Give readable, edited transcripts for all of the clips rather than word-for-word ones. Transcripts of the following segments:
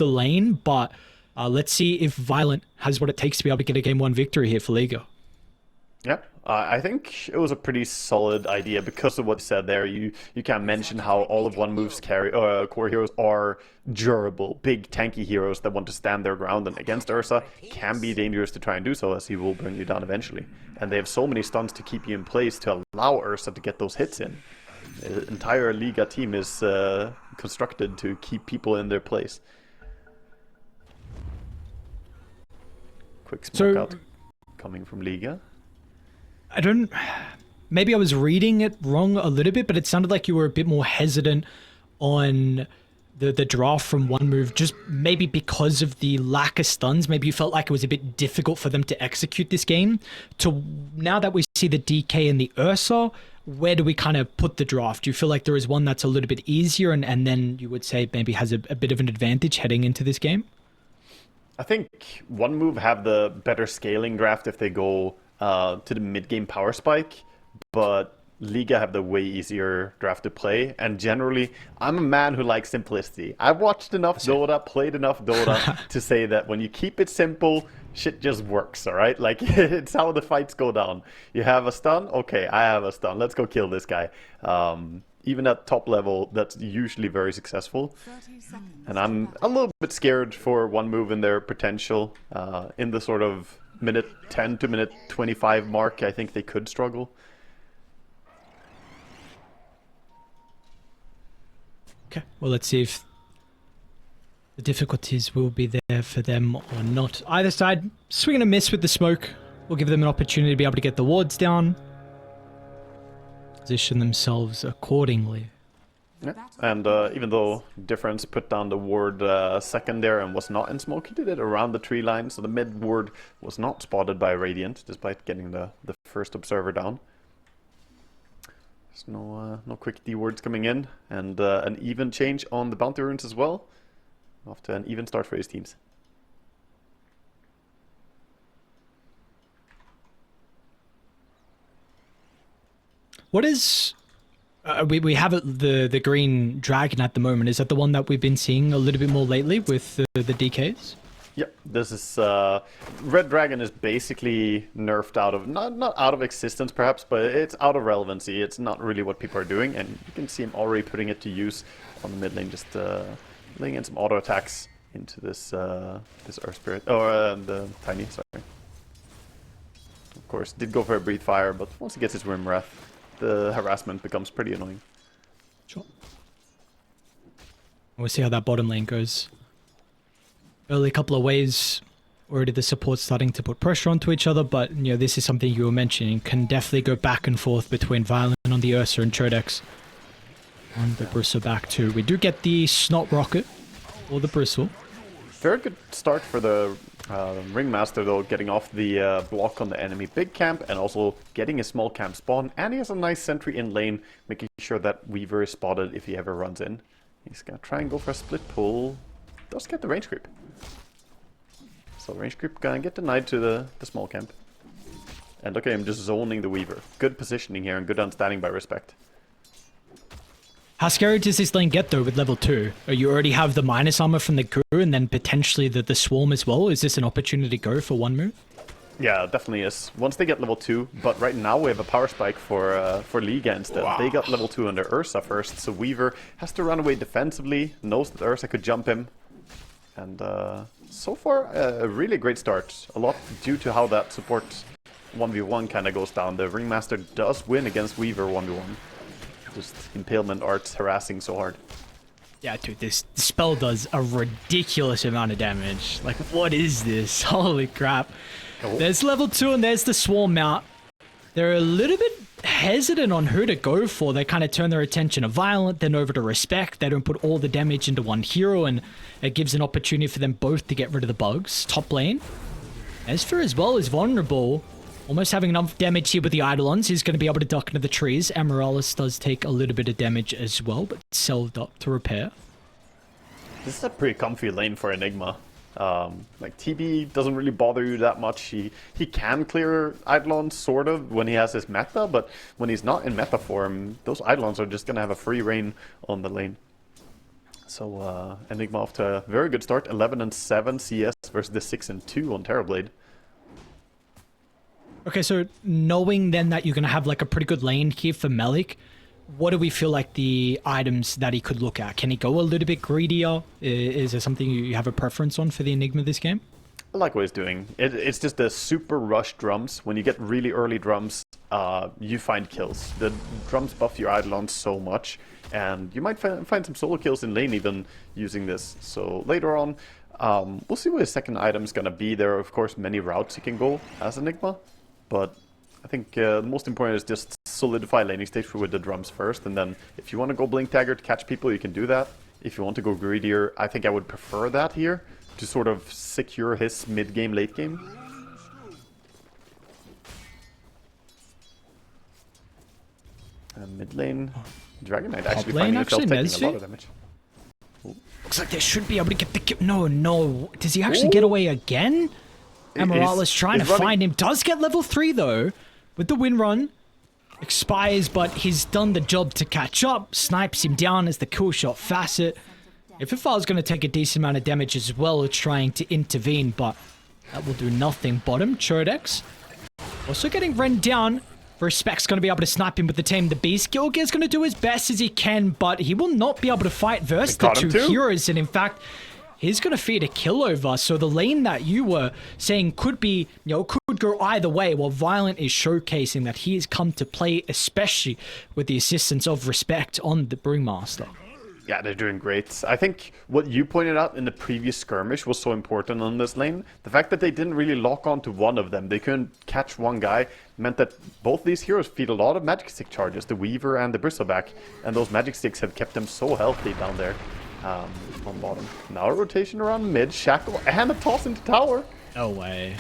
the lane, but let's see if Violent has what it takes to be able to get a Game 1 victory here for Liga. Yeah, I think it was a pretty solid idea because of what you said there. You can mention how all of One Move's core heroes are durable, big tanky heroes that want to stand their ground, and against Ursa can be dangerous to try and do so, as he will bring you down eventually. And they have so many stuns to keep you in place to allow Ursa to get those hits in. The entire Liga team is constructed to keep people in their place. Quick smoke out coming from Liga. Maybe I was reading it wrong a little bit, but it sounded like you were a bit more hesitant on the draft from One Move, just maybe because of the lack of stuns. Maybe you felt like it was a bit difficult for them to execute this game. To now that we see the DK and the Ursa, where do we kind of put the draft? Do you feel like there is one that's a little bit easier and then you would say maybe has a bit of an advantage heading into this game? I think One Move have the better scaling draft if they go to the mid-game power spike, but Liga have the way easier draft to play, and generally, I'm a man who likes simplicity. I've watched enough Dota, played enough Dota to say that when you keep it simple, shit just works, alright? Like, it's how the fights go down. You have a stun? Okay, I have a stun. Let's go kill this guy. Even at top level, that's usually very successful. And I'm a little bit scared for One Move and their potential in the sort of minute 10 to minute 25 mark. I think they could struggle. Okay, well, let's see if the difficulties will be there for them or not. Either side, swing and a miss with the smoke. We'll give them an opportunity to be able to get the wards down. Position themselves accordingly. Yeah. And even though Difference put down the ward second there and was not in smoke, he did it around the tree line, so the mid ward was not spotted by Radiant, despite getting the first observer down. There's no quick D wards coming in, and an even change on the bounty runes as well. Off to an even start for his teams. What is... we have the green dragon at the moment. Is that the one that we've been seeing a little bit more lately with the DKs? Yep, this is... Red Dragon is basically nerfed out of... Not out of existence, perhaps, but it's out of relevancy. It's not really what people are doing, and you can see him already putting it to use on the mid lane, just laying in some auto attacks into this Earth Spirit. Oh, the Tiny, sorry. Of course, did go for a Breathe Fire, but once he gets his Rim Wrath, the harassment becomes pretty annoying. Sure. We'll see how that bottom lane goes. Early couple of waves, already the support's starting to put pressure onto each other, but you know, this is something you were mentioning, can definitely go back and forth between Violent on the Ursa and Chodex. On the Bristle back too. We do get the Snot Rocket, or the Bristle. Very good start for the Ringmaster, though, getting off the block on the enemy big camp and also getting a small camp spawn. And he has a nice sentry in lane, making sure that Weaver is spotted if he ever runs in. He's going to try and go for a split pull. Does get the range creep. So range creep going to get denied to the small camp. And look at him just zoning the Weaver. Good positioning here and good understanding by Respect. How scary does this lane get though with level 2? You already have the minus armor from the crew and then potentially the swarm as well. Is this an opportunity to go for One Move? Yeah, it definitely is. Once they get level 2, but right now we have a power spike for Liga instead. Wow. They got level 2 under Ursa first, so Weaver has to run away defensively, knows that Ursa could jump him. And so far, a really great start. A lot due to how that support 1v1 kind of goes down. The Ringmaster does win against Weaver 1v1. Just Impalement Arts harassing so hard. Yeah, dude, this spell does a ridiculous amount of damage. Like, what is this? Holy crap. Oh. There's level 2 and there's the Swarm mount. They're a little bit hesitant on who to go for. They kind of turn their attention to Violent, then over to Respect. They don't put all the damage into one hero, and it gives an opportunity for them both to get rid of the bugs. Top lane. Esper as well is vulnerable. Almost having enough damage here with the Eidolons. He's going to be able to duck into the trees. Amaryllis does take a little bit of damage as well, but selved up to repair. This is a pretty comfy lane for Enigma. Like, TB doesn't really bother you that much. He can clear Eidolons, sort of, when he has his meta, but when he's not in meta form, those Eidolons are just going to have a free reign on the lane. So Enigma off to a very good start. 11-7 CS versus the 6-2 on Terrorblade. Okay, so knowing then that you're going to have like a pretty good lane here for Melik, what do we feel like the items that he could look at? Can he go a little bit greedier? Is there something you have a preference on for the Enigma this game? I like what he's doing. It's just the super rush drums. When you get really early drums, you find kills. The drums buff your Eidolon so much, and you might find some solo kills in lane even using this. So later on, we'll see what his second item's gonna be. There are of course many routes you can go as Enigma, but I think the most important is just solidify laning stage with the drums first, and then if you want to go Blink Dagger to catch people, you can do that. If you want to go greedier, I think I would prefer that here, to sort of secure his mid-game, late-game. Mid lane, Dragon Knight actually finding himself taking a lot of damage. Ooh. Looks like they should be able to get the kill. No. Does he actually get away again? Emerald trying to find him. Does get level 3 though, with the win run. Expires, but he's done the job to catch up. Snipes him down as the kill shot facet. Ififal's going to take a decent amount of damage as well, trying to intervene, but that will do nothing. Bottom, Chodex. Also getting run down. Respect's going to be able to snipe him with the Tame the Beast. Gilgear's going to do his best as he can, but he will not be able to fight versus the two heroes. And in fact, he's going to feed a kill over. So the lane that you were saying could be, could go either way. Well, Violent is showcasing that he has come to play, especially with the assistance of Respect on the Brewmaster. Yeah, they're doing great. I think what you pointed out in the previous skirmish was so important on this lane. The fact that they didn't really lock on to one of them, they couldn't catch one guy, meant that both these heroes feed a lot of magic stick charges, the Weaver and the Bristleback, and those magic sticks have kept them so healthy down there on bottom. Now a rotation around mid, Shackle, and a toss into tower. No way.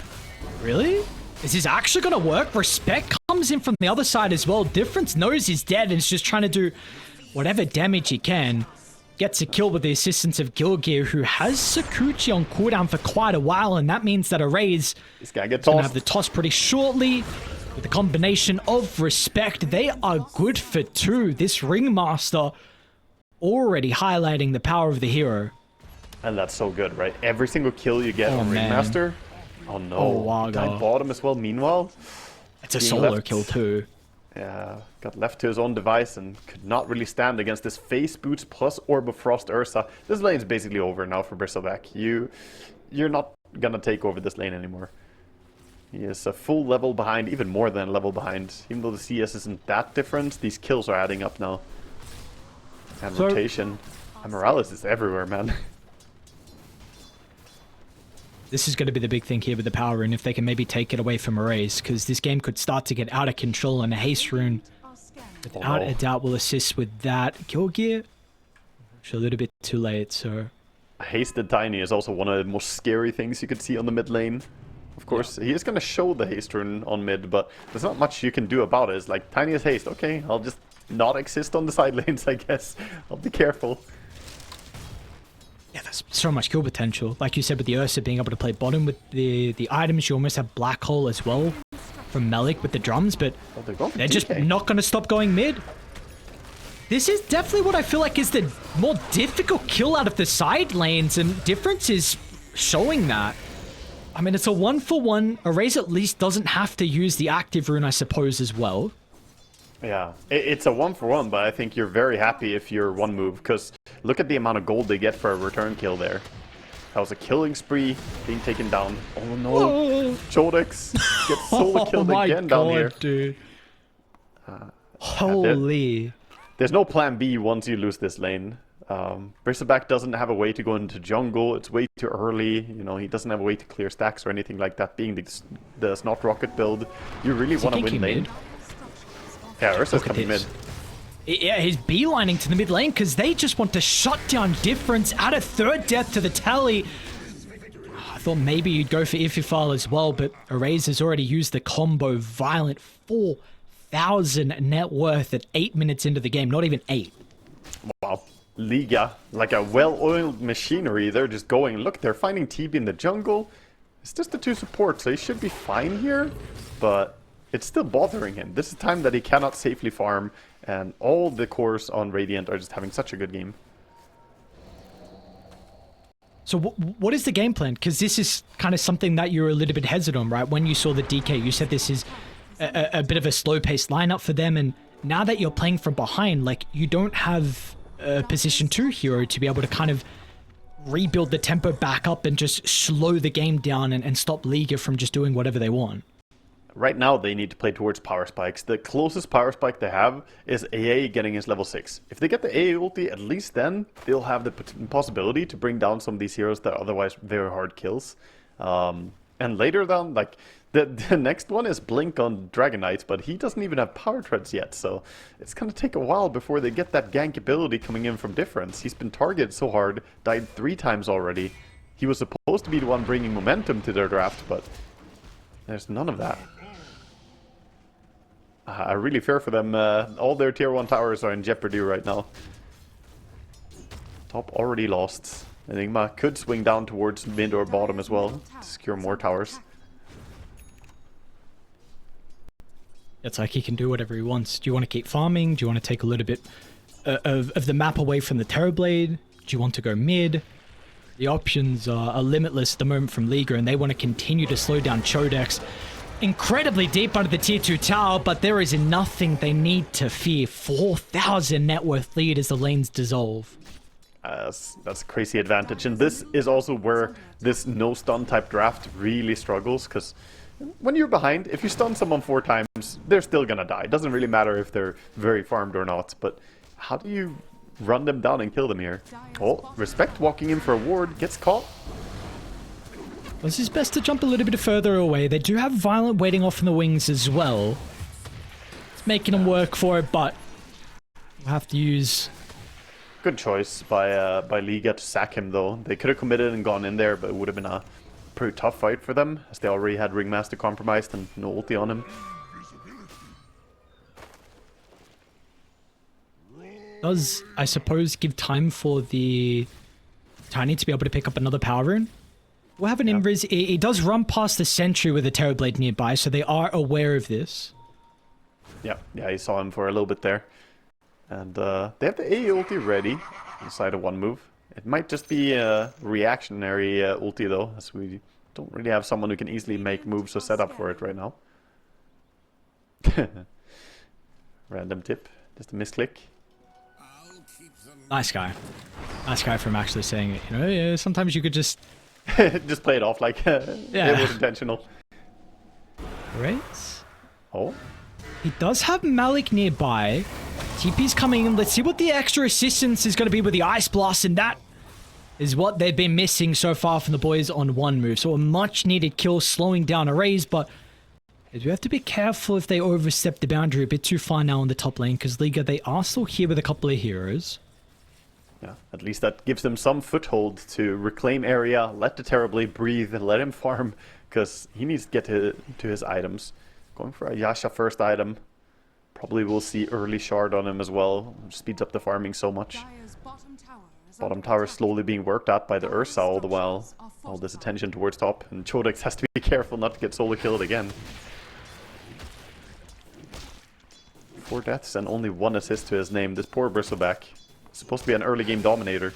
Really? Is this actually going to work? Respect comes in from the other side as well. Difference knows he's dead and is just trying to do whatever damage he can. Gets a kill with the assistance of Gilgear, who has Sakuchi on cooldown for quite a while, and that means that Arrays is going to have the toss pretty shortly. With the combination of Respect, they are good for 2. This Ringmaster already highlighting the power of the hero. And that's so good, right? Every single kill you get on Ringmaster. Oh no. L1ga. Died bottom as well, meanwhile. It's a solo kill too. Yeah, got left to his own device and could not really stand against this Face Boots plus Orb of Frost Ursa. This lane's basically over now for Bristleback. You're not gonna take over this lane anymore. He is a full level behind, even more than a level behind. Even though the CS isn't that different, these kills are adding up now. And rotation. Amorales is everywhere, man. This is going to be the big thing here with the power rune, if they can maybe take it away from Arrays, because this game could start to get out of control, and a haste rune, without a doubt, will assist with that. Gilgear, a little bit too late, so... Hasted Tiny is also one of the most scary things you could see on the mid lane. Of course, he is going to show the haste rune on mid, but there's not much you can do about it. It's like, Tiny is haste, okay, I'll just not exist on the side lanes, I guess. I'll be careful. Yeah, there's so much kill potential. Like you said, with the Ursa being able to play bottom with the items, you almost have Black Hole as well from Melik with the drums, but they're just not going to stop going mid. This is definitely what I feel like is the more difficult kill out of the side lanes, and Difference is showing that. I mean, it's a 1-for-1. Arrays at least doesn't have to use the active rune, I suppose, as well. Yeah, it's a 1-for-1, but I think you're very happy if you're one move, because look at the amount of gold they get for a return kill there. That was a killing spree, being taken down. Oh no, whoa. Chodex gets solo killed again down here. Dude. Holy. There's no plan B once you lose this lane. Bristleback doesn't have a way to go into jungle. It's way too early. You know, he doesn't have a way to clear stacks or anything like that. Being the Snot Rocket build, you really want to win lane. Yeah, Ursa's coming mid. Yeah, he's beelining to the mid lane because they just want to shut down Difference, add a third death to the tally. I thought maybe you'd go for Ififal as well, but Arrays has already used the combo Violent. 4,000 net worth at 8 minutes into the game, not even 8. Wow. L1ga, like a well-oiled machinery, they're just going. Look, they're finding TB in the jungle. It's just the 2 supports, so he should be fine here, but it's still bothering him. This is time that he cannot safely farm, and all the cores on Radiant are just having such a good game. So what is the game plan? Because this is kind of something that you're a little bit hesitant on, right? When you saw the DK, you said this is a bit of a slow-paced lineup for them, and now that you're playing from behind, like, you don't have a position 2 hero to be able to kind of rebuild the tempo back up and just slow the game down and stop Liga from just doing whatever they want. Right now, they need to play towards power spikes. The closest power spike they have is AA getting his level 6. If they get the AA ulti, at least then they'll have the possibility to bring down some of these heroes that are otherwise very hard kills. And later down, like, the next one is Blink on Dragon Knight, but he doesn't even have power treads yet, so it's gonna take a while before they get that gank ability coming in from Difference. He's been targeted so hard, died 3 times already. He was supposed to be the one bringing momentum to their draft, but there's none of that. I really fear for them. All their tier 1 towers are in jeopardy right now. Top already lost. L1ga could swing down towards mid or bottom as well to secure more towers. It's like he can do whatever he wants. Do you want to keep farming? Do you want to take a little bit of the map away from the Terrorblade? Do you want to go mid? The options are limitless at the moment from Liga, and they want to continue to slow down Chodex. Incredibly deep under the tier 2 tower, but there is nothing they need to fear. 4,000 net worth lead as the lanes dissolve. That's a crazy advantage, and this is also where this no stun type draft really struggles, because when you're behind, if you stun someone 4 times, they're still gonna die. It doesn't really matter if they're very farmed or not, but how do you run them down and kill them here? Oh, Respect walking in for a ward, gets caught. This is best to jump a little bit further away. They do have Violent waiting off in the wings as well. It's making them work for it, but we'll have to use... Good choice by Liga to sack him, though. They could have committed and gone in there, but it would have been a pretty tough fight for them, as they already had Ringmaster compromised and no ulti on him. Does, I suppose, give time for the Tiny to be able to pick up another power rune? We'll have an invis. He does run past the sentry with a Terrorblade nearby, so they are aware of this. Yeah, I saw him for a little bit there. And they have the A ulti ready inside of one move. It might just be a reactionary ulti though, as we don't really have someone who can easily make moves or set up for it right now. Random tip, just a misclick. Nice guy. Nice guy from actually saying it. You know, yeah, sometimes you could just... just play it off like it was intentional. Right. Oh. He does have Malik nearby. TP's coming in. Let's see what the extra assistance is going to be with the Ice Blast, and that is what they've been missing so far from the boys on one move. So a much needed kill, slowing down arrays, but we have to be careful if they overstep the boundary a bit too far now on the top lane, because Liga, they are still here with a couple of heroes. Yeah, at least that gives them some foothold to reclaim area, let the Terrorblade breathe, and let him farm, because he needs to get to his items. Going for a Yasha first item. Probably will see early shard on him as well. Speeds up the farming so much. Bottom tower is slowly being worked at by the Ursa all the while. All this attention towards top, and Chodex has to be careful not to get solo killed again. 4 deaths and only 1 assist to his name. This poor Bristleback. Supposed to be an early game dominator.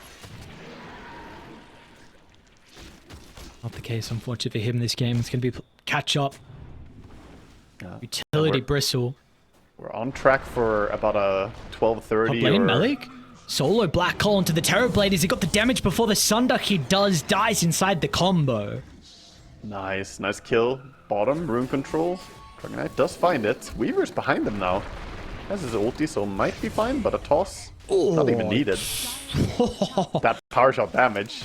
Not the case, unfortunately, for him this game. It's going to be catch up. Utility Bristle. We're on track for about a 12:30. Top lane, Malik. Solo Black Hole into the Terrorblade. Has he got the damage before the Sunduck? He does. Dies inside the combo. Nice kill. Bottom, rune control. Dragon Knight does find it. Weaver's behind him now. Has his ulti, so might be fine, but a toss. Not even needed. That power shot damage.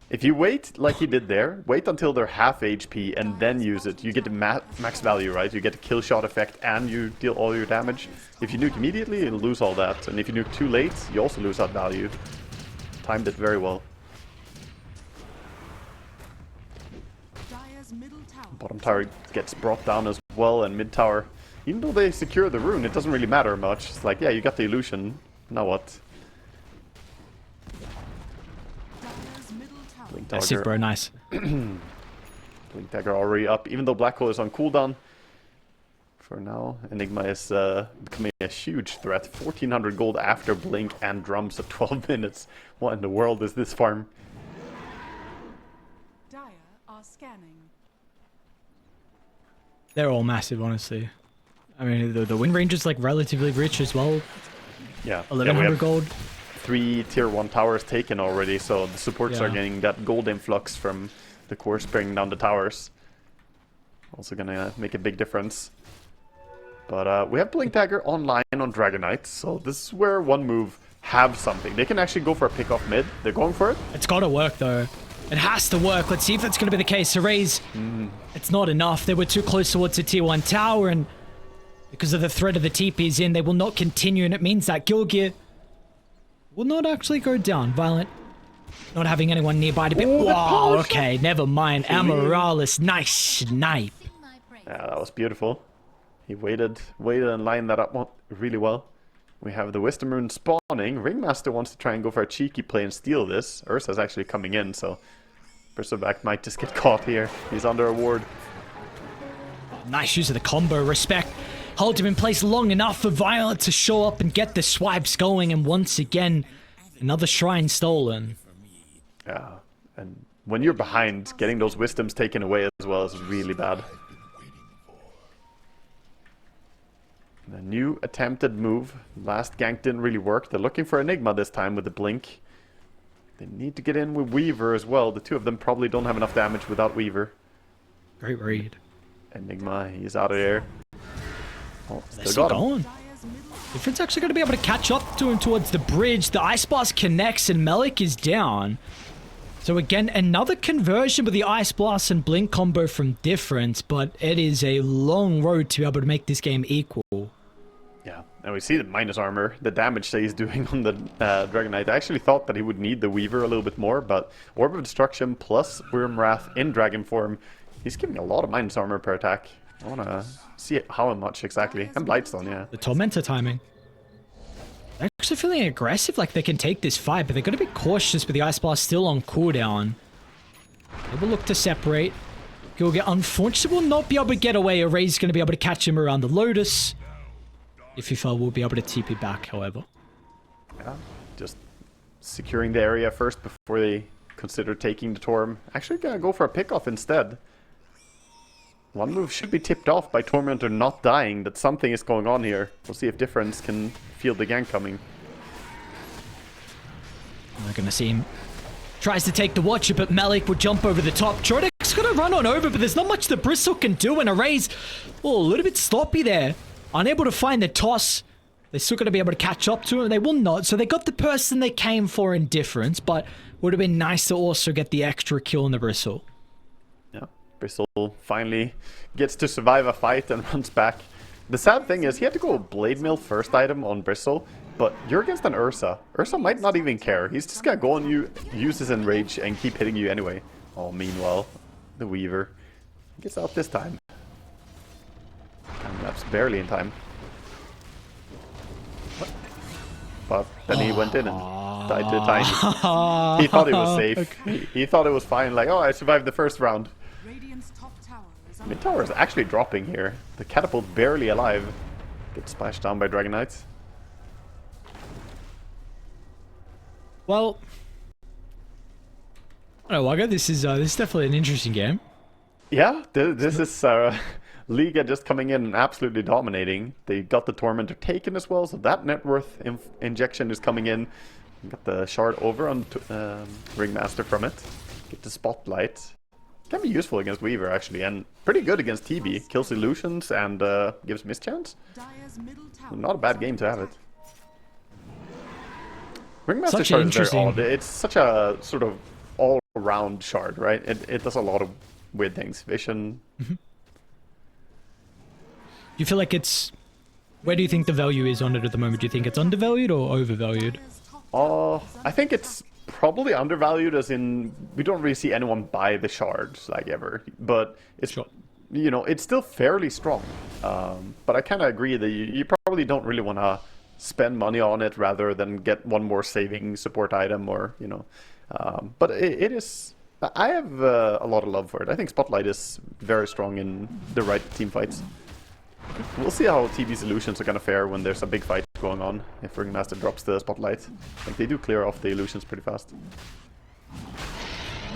If you wait like he did there, wait until they're half HP and then use it. You get the max value, right? You get the kill shot effect and you deal all your damage. If you nuke immediately, you'll lose all that. And if you nuke too late, you also lose that value. Timed it very well. Bottom tower gets brought down as well, and mid tower, even though they secure the rune, it doesn't really matter much. It's like, yeah, you got the illusion. Now what? That's it, bro. Nice. Blink Dagger already up, even though Black Hole is on cooldown. For now, L1ga is becoming a huge threat. 1400 gold after Blink and drums at 12 minutes. What in the world is this farm? Dire are scanning. They're all massive, honestly. I mean, the win range is like relatively rich as well. Yeah. 1100 gold. 3 tier 1 towers taken already, so the supports Yeah. are getting that gold influx from the course bringing down the towers. Also gonna make a big difference. But we have Blink Dagger online on Dragon Knight, so this is where one move have something. They can actually go for a pick off mid. They're going for it. It's gotta work though. It has to work. Let's see if that's gonna be the case. Raise. It's not enough. They were too close towards the tier 1 tower, and because of the threat of the TP's in, they will not continue, and it means that Gilgear will not actually go down. Violent not having anyone nearby to be. Oh, that Wow, power okay, never mind. Amoralis, nice snipe. Yeah, that was beautiful. He waited and lined that up really well. We have the Wisdom Rune spawning. Ringmaster wants to try and go for a cheeky play and steal this. Ursa's actually coming in, so Bristleback might just get caught here. He's under a ward. Nice use of the combo. Respect. Hold him in place long enough for Violet to show up and get the swipes going, and once again, another shrine stolen. Yeah, and when you're behind, getting those wisdoms taken away as well is really bad. The new attempted move. Last gank didn't really work. They're looking for Enigma this time with the blink. They need to get in with Weaver as well. The two of them probably don't have enough damage without Weaver. Great read. Enigma, he's out of there. Oh, They're still still got him. going. Difference actually going to be able to catch up to him towards the bridge. The Ice Blast connects and Melik is down. So again, another conversion with the Ice Blast and Blink combo from Difference, but it is a long road to be able to make this game equal. Yeah, and we see the minus armor, the damage that he's doing on the Dragon Knight. I actually thought that he would need the Weaver a little bit more, but Orb of Destruction plus Wyrmwrath in Dragon form, he's giving a lot of minus armor per attack. I want to see how much exactly. And Blightstone, yeah. The Tormentor timing. They're actually feeling aggressive, like they can take this fight, but they're going to be cautious with the Ice Blast still on cooldown. They will look to separate. Gilgear, unfortunately, will not be able to get away. Array's going to be able to catch him around the Lotus. If he fell, we'll be able to TP back, however. Yeah, just securing the area first before they consider taking the Torm. Actually gonna go for a pickoff instead. One move should be tipped off by Tormentor not dying, that something is going on here. We'll see if Difference can feel the gank coming. We're going to see him. Tries to take the Watcher, but Melik will jump over the top. Trorek's going to run on over, but there's not much the Bristle can do, and Array's a little bit sloppy there. Unable to find the toss. They're still going to be able to catch up to him. They will not, so they got the person they came for in Difference, but would have been nice to also get the extra kill on the Bristle. Yeah, Bristle finally gets to survive a fight and runs back. The sad thing is he had to go Blade Mill first item on Bristle, but you're against an Ursa. Ursa might not even care. He's just gonna go on you, use his Enrage, and keep hitting you anyway. Oh, meanwhile, the Weaver gets out this time. And that's barely in time. But then he went in and died to Tiny. He thought he was safe. Okay. He thought it was fine. Like, oh, I survived the first round. Radiant's top tower is Mid tower is actually dropping here. The catapult barely alive. Gets splashed down by Dragon Knights. Well, L1ga, this is definitely an interesting game. Yeah, this is Liga just coming in and absolutely dominating. They got the Tormentor taken as well, so that net worth injection is coming in. Got the shard over on Ringmaster from it. Get the Spotlight. Can be useful against Weaver actually, and pretty good against TB. Kills illusions and gives mischance. Dire's middle tower. Not a bad game to have it. Ringmaster Such shard an is very interesting- odd. It's such a sort of all-round shard, right? It does a lot of weird things. Vision. You feel like it's... Where do you think the value is on it at the moment? Do you think it's undervalued or overvalued? Dire's top tower is I think it's probably undervalued, as in we don't really see anyone buy the shards like ever. But it's Sure. you know, it's still fairly strong. But I kind of agree that you probably don't really want to spend money on it rather than get one more saving support item, or you know. But it is. I have a lot of love for it. I think Spotlight is very strong in the right team fights. We'll see how TB Solutions are going to fare when there's a big fight going on. If Ringmaster drops the Spotlight, I think they do clear off the illusions pretty fast.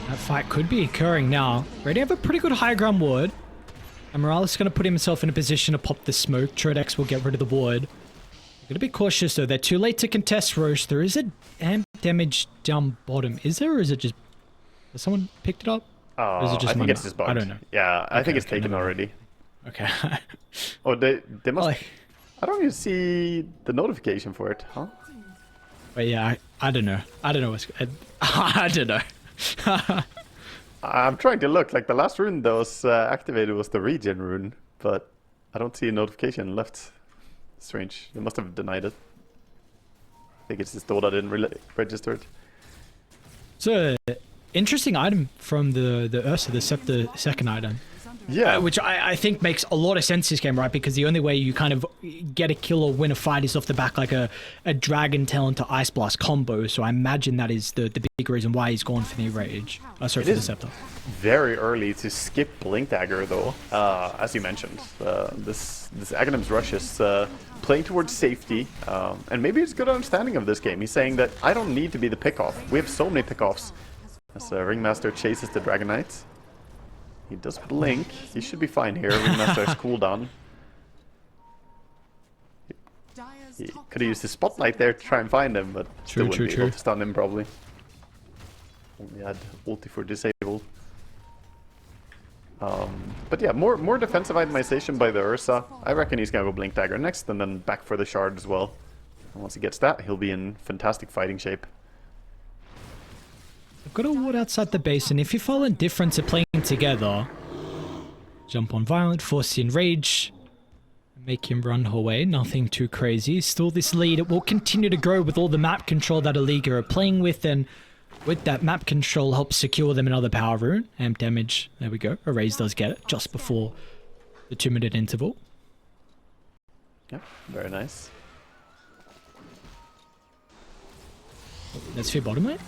That fight could be occurring now. Ready have a pretty good high ground ward. And Morales is going to put himself in a position to pop the smoke. Trodex will get rid of the ward. Gotta be cautious though. They're too late to contest Roche. There is a amp damage down bottom. Is there, or is it just... Has someone picked it up? Or is it just I think it's just bugged. I don't know. Yeah, I think it's taken already. Okay. Oh, they must... Like, I don't even see the notification for it, huh? but yeah, I don't know. I don't know what's... I don't know. I'm trying to look. Like, the last rune that was activated was the regen rune, but I don't see a notification left. Strange. They must have denied it. I think it's just Dota didn't register it. So, interesting item from the Ursa, the Scepter second item. Yeah. Which I think makes a lot of sense this game, right? Because the only way you kind of get a kill or win a fight is off the back like a Dragon Tail into Ice Blast combo. So I imagine that is the big reason why he's gone for the Rage. Sorry, for the Scepter. Very early to skip Blink Dagger though, as you mentioned. This Aghanim's Rush is playing towards safety, and maybe it's a good understanding of this game. He's saying that I don't need to be the pickoff. We have so many pickoffs. As Ringmaster chases the Dragon Knight. He does blink. He should be fine here. Ringmaster's cooldown. He could have used his spotlight there to try and find him, but still wouldn't be able to stun him probably. Only had ulti for disable. But yeah, more defensive itemization by the Ursa. I reckon he's gonna go Blink Dagger next, and then back for the Shard as well. And once he gets that, he'll be in fantastic fighting shape. I've got a ward outside the base, and if you follow Indifference are playing together, jump on Violent, force the Enrage, make him run away. Nothing too crazy. Still this lead, it will continue to grow with all the map control that L1ga are playing with, and with that map control helps secure them another power rune. Amp damage, there we go. Erase does get it just before the 2-minute interval. Yep, very nice. Let's fear bottom lane.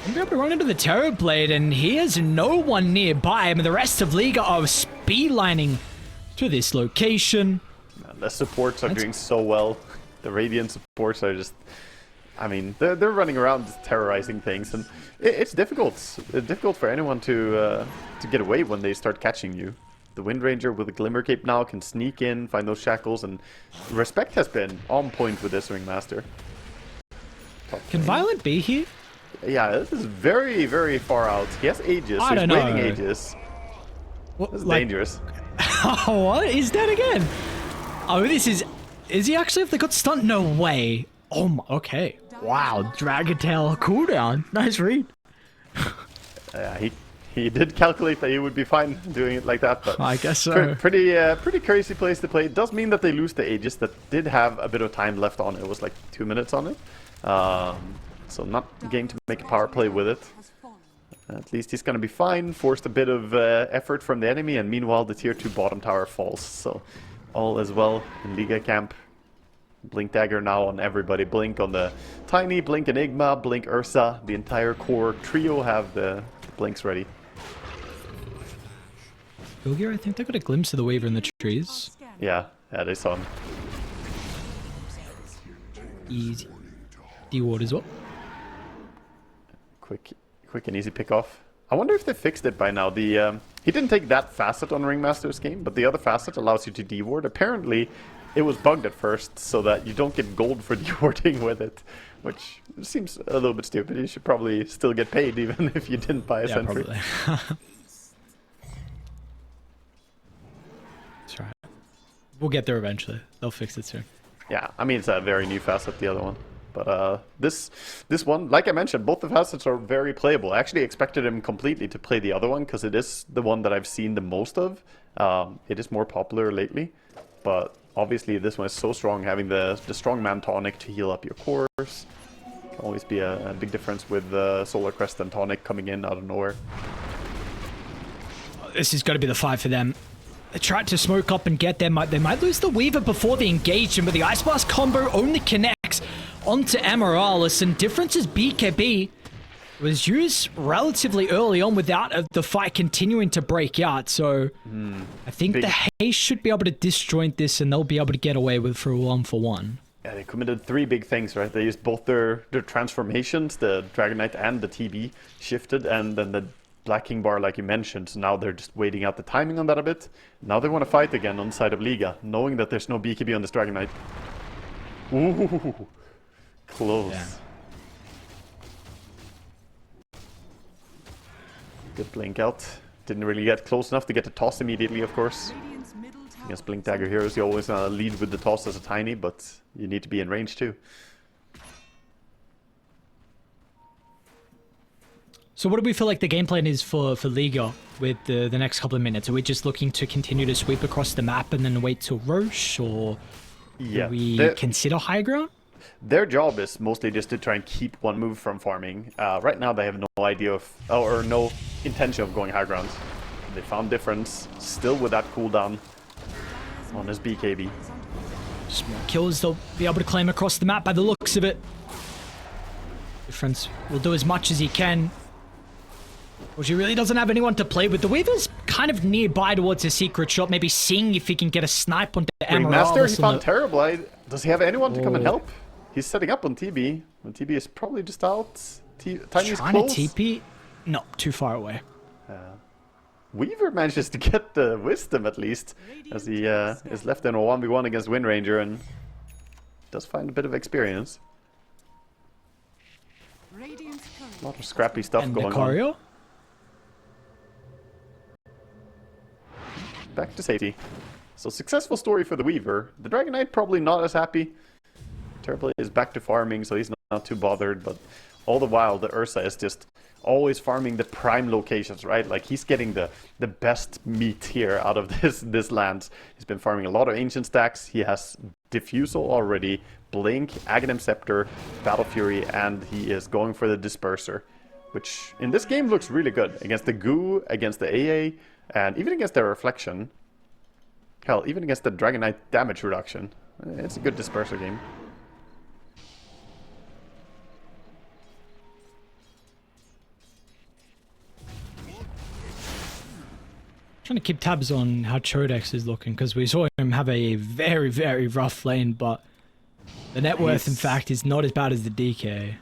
I'm going to run into the Terror Blade, and he has no one nearby. I mean, the rest of L1ga are speedlining to this location. Man, the supports are doing so well. The Radiant supports are just... I mean, they're running around just terrorizing things, and it's difficult. It's difficult for anyone to get away when they start catching you. The Wind Ranger with the Glimmer Cape now can sneak in, find those shackles, and Respect has been on point with this Ringmaster. Can Violent be here? Yeah, this is very, very far out. He has Aegis, so he's waiting Aegis. What, This is dangerous. What is that again? Oh, this is... Is he actually... If they got stunned? No way. Oh, my... Okay. Wow. Dragon Tail cooldown. Nice read. He did calculate that he would be fine doing it like that, but... I guess so. Pretty crazy place to play. It does mean that they lose the Aegis that did have a bit of time left on it. It was like 2 minutes on it. So not game to make a power play with it. At least he's going to be fine. Forced a bit of effort from the enemy, and meanwhile the tier 2 bottom tower falls. So all is well in Liga camp. Blink Dagger now on everybody. Blink on the Tiny, Blink Enigma, Blink Ursa. The entire core trio have the blinks ready. L1ga, I think they got a glimpse of the Weaver in the trees. Yeah, they saw him. Easy. D-ward as well. Quick and easy pick off. I wonder if they fixed it by now. The he didn't take that facet on Ringmaster's game, but the other facet allows you to deward. Apparently, it was bugged at first, so that you don't get gold for dewarding with it, which seems a little bit stupid. You should probably still get paid even if you didn't buy a sentry. Probably. That's right. We'll get there eventually. They'll fix it soon. Yeah, I mean, it's a very new facet, the other one. But this one, like I mentioned, both the facets are very playable. I actually expected him completely to play the other one, because it is the one that I've seen the most of. It is more popular lately, but obviously this one is so strong, having the strongman tonic to heal up your cores. Can always be a big difference with Solar Crest and tonic coming in out of nowhere. This is got to be the fight for them. They tried to smoke up and get them. They might lose the Weaver before they engage him, but the Ice Blast combo only connects onto Amorales, and difference is BKB was used relatively early on without the fight continuing to break out, so I think the Haze should be able to disjoint this, and they'll be able to get away with for a 1-for-1. Yeah, they committed three big things, right? They used both their transformations, the Dragon Knight and the TB shifted, and then the Black King bar, like you mentioned. So now they're just waiting out the timing on that a bit. Now they want to fight again on the side of Liga, knowing that there's no BKB on this Dragon Knight. Ooh, close. Yeah. Good blink out. Didn't really get close enough to get the toss immediately, of course. Radiant's middle tower Against Blink Dagger heroes, you always lead with the toss as a tiny, but you need to be in range too. So what do we feel like the game plan is for Liga with the next couple of minutes? Are we just looking to continue to sweep across the map and then wait till Roche, or Yeah, do we consider high ground? their job is mostly just to try and keep one move from farming. Right now they have no idea of, or no intention of going high ground. They found difference, still with that cooldown on his BKB. Small kills, they'll be able to claim across the map by the looks of it. Difference will do as much as he can. Well, she really doesn't have anyone to play with. The Weaver's kind of nearby towards a secret shot, maybe seeing if he can get a snipe onto Master, he Amaralis. found terrible. Does he have anyone to come and help? He's setting up on TB. When TB is probably just out. Tiny's Trying close. to TP? No, too far away. Weaver manages to get the wisdom at least, as he is left in a 1v1 against Wind Ranger and does find a bit of experience. Radiant's current A lot of scrappy stuff And going on. Lucario? Back to safety. So successful story for the Weaver. The Dragon Knight probably not as happy. Terrible is back to farming, so he's not too bothered, but all the while the Ursa is just always farming the prime locations, right? Like he's getting the best meat here out of this land. He's been farming a lot of ancient stacks. He has Diffusal already, Blink, Aghanim Scepter, Battle Fury, and he is going for the Disperser, which in this game looks really good against the Goo, against the AA, and even against the Reflection. Hell, even against the Dragon Knight damage reduction. It's a good Disperser game. Trying to keep tabs on how Chodex is looking, because we saw him have a very, very rough lane, but the net worth, in fact, is not as bad as the DK.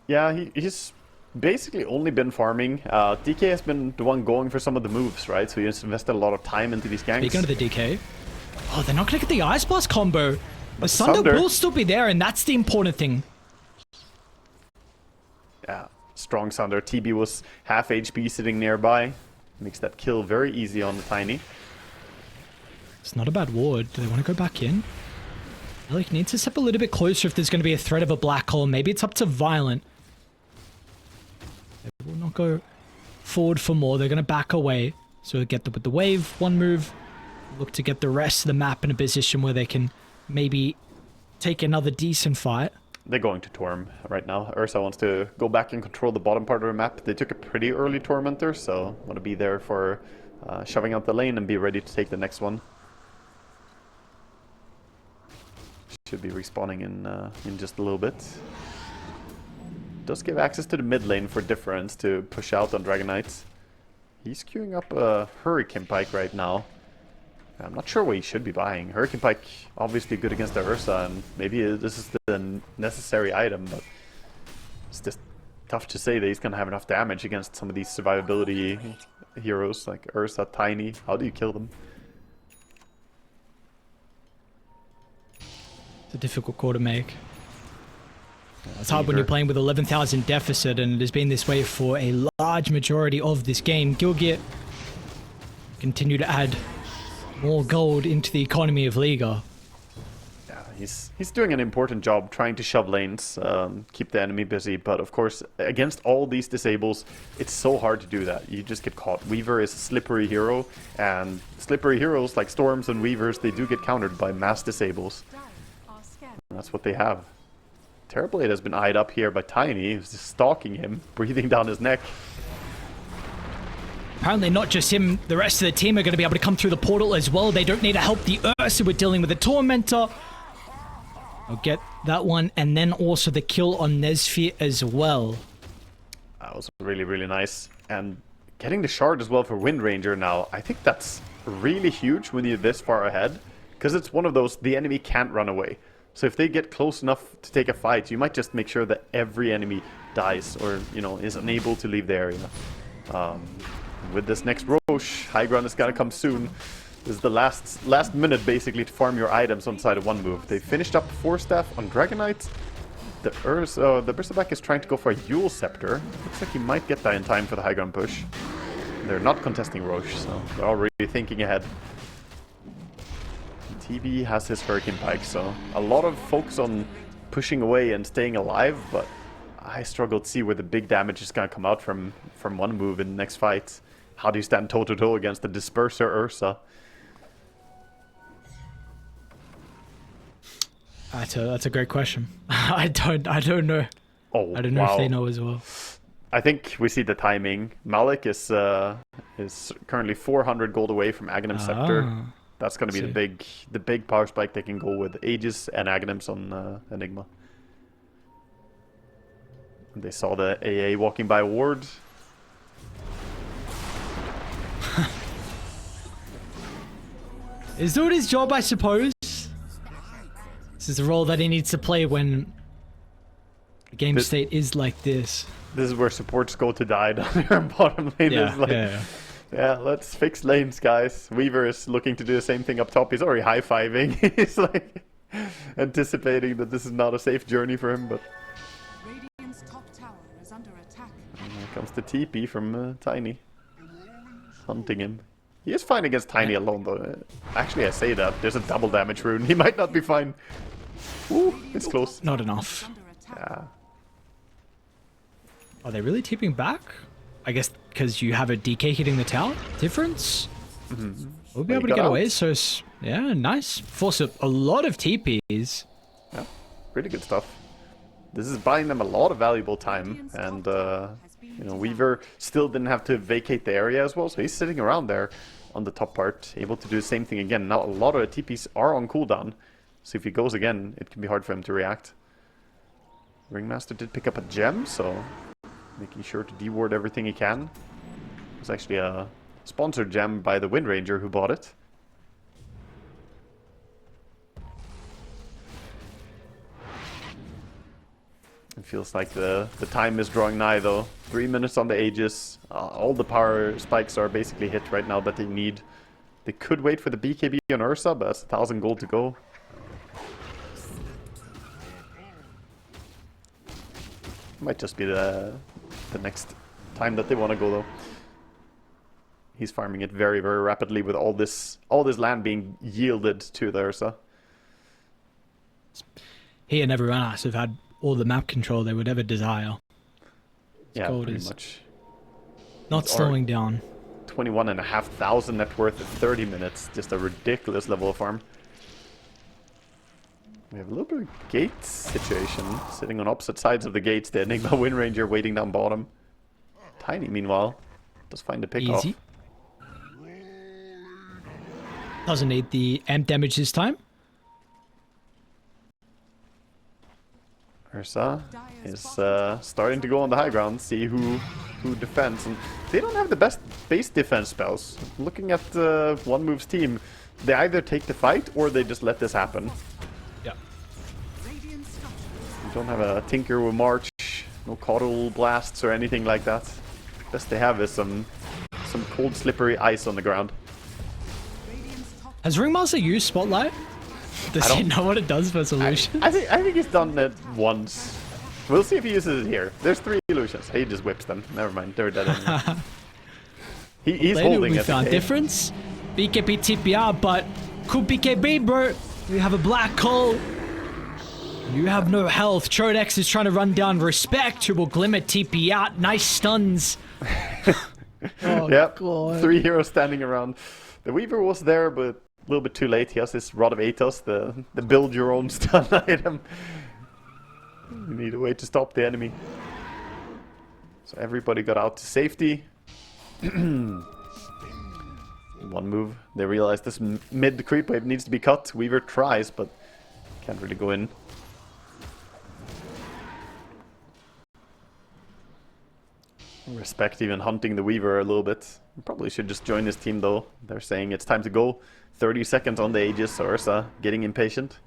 Yeah, he's basically only been farming. DK has been the one going for some of the moves, right? So he's invested a lot of time into these ganks. Speaking of the DK, oh, they're not going to get the Ice Blast combo. The Sunder Sunder will still be there, and that's the important thing. Yeah, strong Sunder. TB was half HP sitting nearby. Makes that kill very easy on the Tiny. It's not a bad ward. Do they want to go back in? Like, needs to step a little bit closer if there's going to be a threat of a black hole. Maybe it's up to Violent. They will not go forward for more. They're going to back away. So get with the wave, one move. Look to get the rest of the map in a position where they can maybe take another decent fight. They're going to Torm right now. Ursa wants to go back and control the bottom part of the map. They took a pretty early Tormentor, so want to be there for shoving out the lane and be ready to take the next one. Should be respawning in just a little bit. Does give access to the mid lane for difference to push out on Dragon Knights. He's queuing up a Hurricane Pike right now. I'm not sure what he should be buying. Hurricane Pike, obviously good against the Ursa, and maybe this is the necessary item, but it's just tough to say that he's going to have enough damage against some of these survivability heroes like Ursa, Tiny. How do you kill them? It's a difficult call to make. It's hard when you're playing with 11,000 deficit, and it has been this way for a large majority of this game. Gilgit continue to add more gold into the economy of Liga. Yeah, he's doing an important job trying to shove lanes, keep the enemy busy, but of course against all these disables it's so hard to do that. You just get caught. Weaver is a slippery hero, and slippery heroes like Storms and Weavers, they do get countered by mass disables. are scanning. And that's what they have. Terrorblade has been eyed up here by Tiny, who's just stalking him, breathing down his neck. Apparently not just him, the rest of the team are going to be able to come through the portal as well. They don't need to help the Ursa with dealing with the Tormentor. I'll get that one, and then also the kill on Nesfear as well. That was really, really nice. And getting the shard as well for Wind Ranger now, I think that's really huge when you're this far ahead, because it's one of those, the enemy can't run away. So if they get close enough to take a fight, you might just make sure that every enemy dies or, you know, is unable to leave the area. With this next Roche, high ground is gonna come soon. This is the last minute basically to farm your items on side of one move. They finished up 4 staff on Dragonite. The Bristleback is trying to go for a Yule Scepter. Looks like he might get that in time for the high ground push. They're not contesting Roche, so they're already thinking ahead. TB has his Hurricane Pike, so a lot of focus on pushing away and staying alive, but I struggle to see where the big damage is going to come out from one move in the next fight. How do you stand toe-to-toe against the Disperser Ursa? That's a great question. I don't know. Oh, I don't know if they know as well. I think we see the timing. Malik is currently 400 gold away from Aghanim Scepter. That's going to be the big power spike they can go with Aegis and Aghanims on Enigma. They saw the AA walking by ward. He's doing his job, I suppose. This is a role that he needs to play when the game state is like this. This is where supports go to die down here in bottom lane. Yeah, let's fix lanes, guys. Weaver is looking to do the same thing up top. He's already high-fiving. He's like anticipating that this is not a safe journey for him, but Radiant's top tower is under attack. and here comes the TP from Tiny. Hunting him. He is fine against Tiny alone, though. Actually, I say that. There's a double damage rune. He might not be fine. Ooh, it's close. Not enough. Under attack. Yeah. Are they really tipping back? I guess because you have a DK hitting the tower difference. We'll be able to get away. So yeah, nice. Force up a lot of TPs. Yeah, pretty good stuff. This is buying them a lot of valuable time, and you know, Weaver still didn't have to vacate the area as well, so he's sitting around there on the top part, able to do the same thing again. Now a lot of the TPs are on cooldown, so if he goes again, it can be hard for him to react. Ringmaster did pick up a gem, so making sure to deward everything he can. It's actually a sponsored gem by the Wind Ranger who bought it. It feels like the time is drawing nigh though. 3 minutes on the Aegis. All the power spikes are basically hit right now that they need. They could wait for the BKB on Ursa, but that's 1,000 gold to go. Might just be the next time that they want to go though. He's farming it very, very rapidly with all this land being yielded to the Ursa. He and everyone else have had all the map control they would ever desire. Yeah, gold pretty is much. not slowing down. 21,500 net worth in 30 minutes. Just a ridiculous level of farm. We have a little bit of gate situation. Sitting on opposite sides of the gates. The Enigma Wind Ranger waiting down bottom. Tiny, meanwhile, does find the pick off. Easy. Doesn't need the amp damage this time. Ursa is starting to go on the high ground, see who defends. And they don't have the best base defense spells. Looking at One Move's team, they either take the fight or they just let this happen. Yeah. Radiant structures. You don't have a Tinker with March, no Coddle Blasts or anything like that. Best they have is some cold slippery ice on the ground. Radiant's top Has Ringmaster used Spotlight? Does he know what it does for solutions? I think he's done it once. We'll see if he uses it here. There's 3 illusions. He just whips them. Never mind, they're dead anyway. He's Later holding we it. found difference. BKB TPR, but could BKB, bro. We have a black hole. You have no health. Chodex is trying to run down Respect, who will Glimmer TP out. Nice stuns. Oh, Yep, God. 3 heroes standing around. The Weaver was there, but a little bit too late. He has this Rod of Atos, the build your own stun item. You need a way to stop the enemy. So everybody got out to safety. One move. They realize this mid creep wave needs to be cut. Weaver tries, but can't really go in. Respect even hunting the Weaver a little bit. Probably should just join his team though. They're saying it's time to go. 30 seconds on the Aegis. Ursa getting impatient.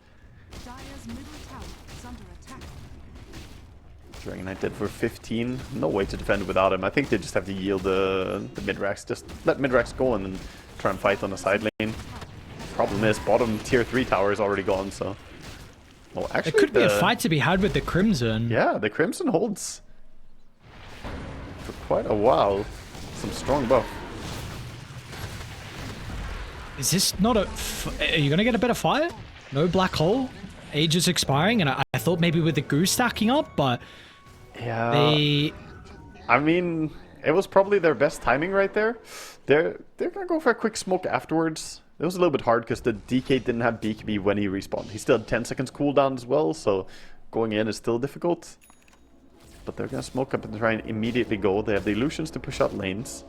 Dire's middle tower is under attack. Dragon Knight dead for 15. No way to defend without him. I think they just have to yield the mid-racks. Just let mid-racks go and then try and fight on the side lane. Problem is, bottom tier 3 tower is already gone, so... Well, actually, There could be a fight to be had with the Crimson. Yeah, the Crimson holds for quite a while. Some strong buff. Is this not a... Are you going to get a better fight? No black hole? Age is expiring, and I thought maybe with the Goose stacking up, but... Yeah. They... I mean, it was probably their best timing right there. They're gonna go for a quick smoke afterwards. It was a little bit hard because the DK didn't have BKB when he respawned. He still had 10 seconds cooldown as well, so going in is still difficult. But they're gonna smoke up and try and immediately go. They have the illusions to push out lanes.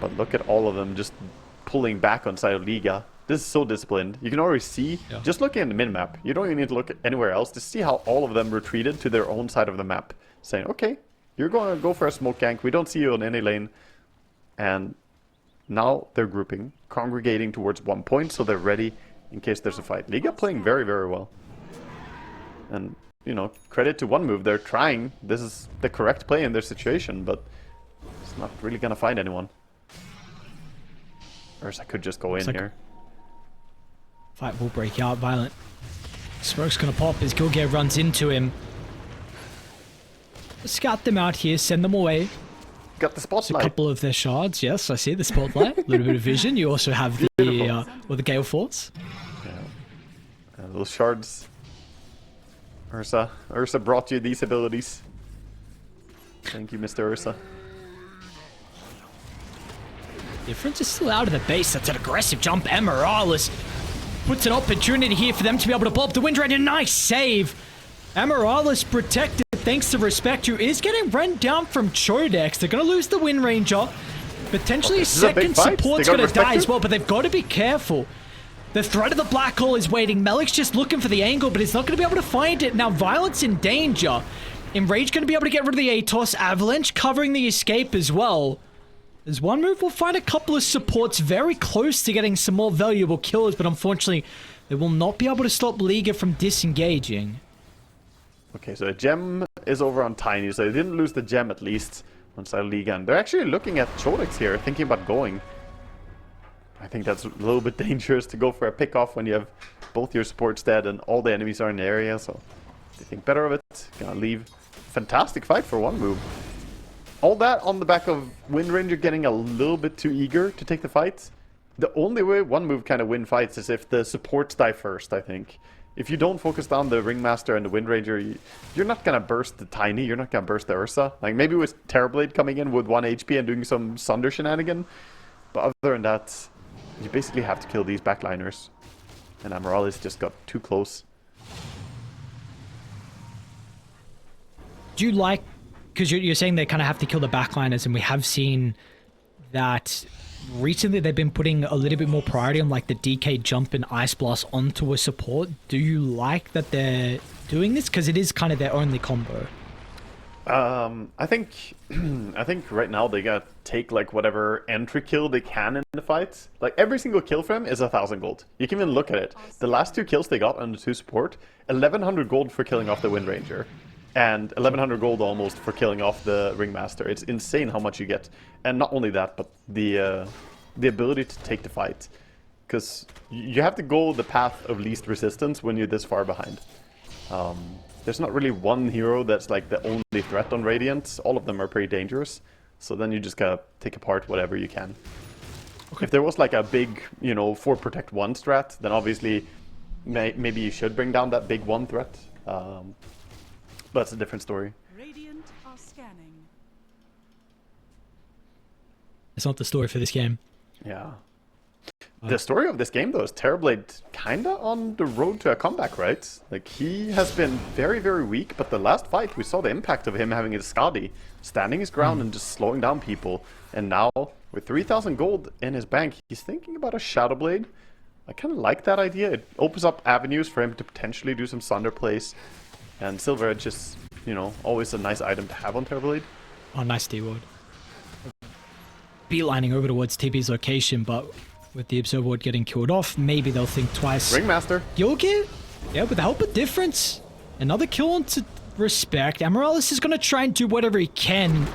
But look at all of them just pulling back on side of L1ga. This is so disciplined. You can already see, just looking at the minimap, you don't even need to look at anywhere else to see how all of them retreated to their own side of the map. Saying, okay, you're going to go for a smoke gank. We don't see you on any lane. And now they're grouping, congregating towards 1 point, so they're ready in case there's a fight. L1ga playing very, very well. And, you know, credit to one move. They're trying. This is the correct play in their situation, but it's not really going to find anyone. Ursa could just go in here. Fight will break out. Violent. Smoke's gonna pop as Gilgare runs into him. Scout them out here, send them away. Got the There's a spotlight. couple of their shards. Yes, I see the spotlight. A little bit of vision. You also have the the Gale Force. Yeah. Those shards. Ursa brought you these abilities. Thank you, Mr. Ursa. Difference is still out of the base. That's an aggressive jump. And Morales puts an opportunity here for them to be able to blow up the Wind Ranger. Nice save. And Morales protected thanks to Respect, who is getting run down from Chodex. They're going to lose the Wind Ranger. Potentially second support's going to die as well, but they've got to be careful. The threat of the black hole is waiting. Melik's just looking for the angle, but he's not going to be able to find it. Now Violent's in danger. Enrage going to be able to get rid of the Atos. Avalanche covering the escape as well. As one move will find a couple of supports very close to getting some more valuable kills, but unfortunately, they will not be able to stop L1ga from disengaging. Okay, so a gem is over on Tiny, so they didn't lose the gem at least on side of L1ga. And they're actually looking at Chodex here, thinking about going. I think that's a little bit dangerous to go for a pick-off when you have both your supports dead and all the enemies are in the area, so they think better of it. Gonna leave. Fantastic fight for one move. All that on the back of Wind Ranger getting a little bit too eager to take the fight. The only way one move kind of win fights is if the supports die first, I think. If you don't focus down the Ringmaster and the Wind Ranger, you're not going to burst the Tiny, you're not going to burst the Ursa. Like maybe with Terrorblade coming in with 1 HP and doing some Sunder shenanigan. But other than that, you basically have to kill these backliners. And Amorales just got too close. Do you like... Because you're saying they kind of have to kill the backliners, and we have seen that recently they've been putting a little bit more priority on like the DK jump and Ice Blast onto a support. Do you like that they're doing this? Because it is kind of their only combo. I think right now they gotta take like whatever entry kill they can in the fight. Like every single kill for them is 1,000 gold. You can even look at it. The last 2 kills they got on the 2 support, 1,100 gold for killing off the Wind Ranger. And 1,100 gold almost for killing off the Ringmaster. It's insane how much you get. And not only that, but the ability to take the fight. Because you have to go the path of least resistance when you're this far behind. There's not really one hero that's like the only threat on Radiant. All of them are pretty dangerous. So then you just gotta take apart whatever you can. Okay. If there was like a big, you know, 4 protect 1 strat, then obviously maybe you should bring down that big 1 threat. But it's a different story. Radiant are scanning. It's not the story for this game. Yeah. The story of this game, though, is Terrorblade kinda on the road to a comeback, right? Like, he has been very, very weak, but the last fight, we saw the impact of him having his Skadi, standing his ground and just slowing down people. And now, with 3,000 gold in his bank, he's thinking about a Shadowblade. I kinda like that idea. It opens up avenues for him to potentially do some Sunder plays. And Silver Edge is, you know, always a nice item to have on Terrorblade. Oh, nice D-Ward. Beelining over towards TP's location, but with the Observer Ward getting killed off, maybe they'll think twice. Ringmaster. Yogi, yeah, with the help of Difference, another kill onto Respect. Amaryllis is going to try and do whatever he can.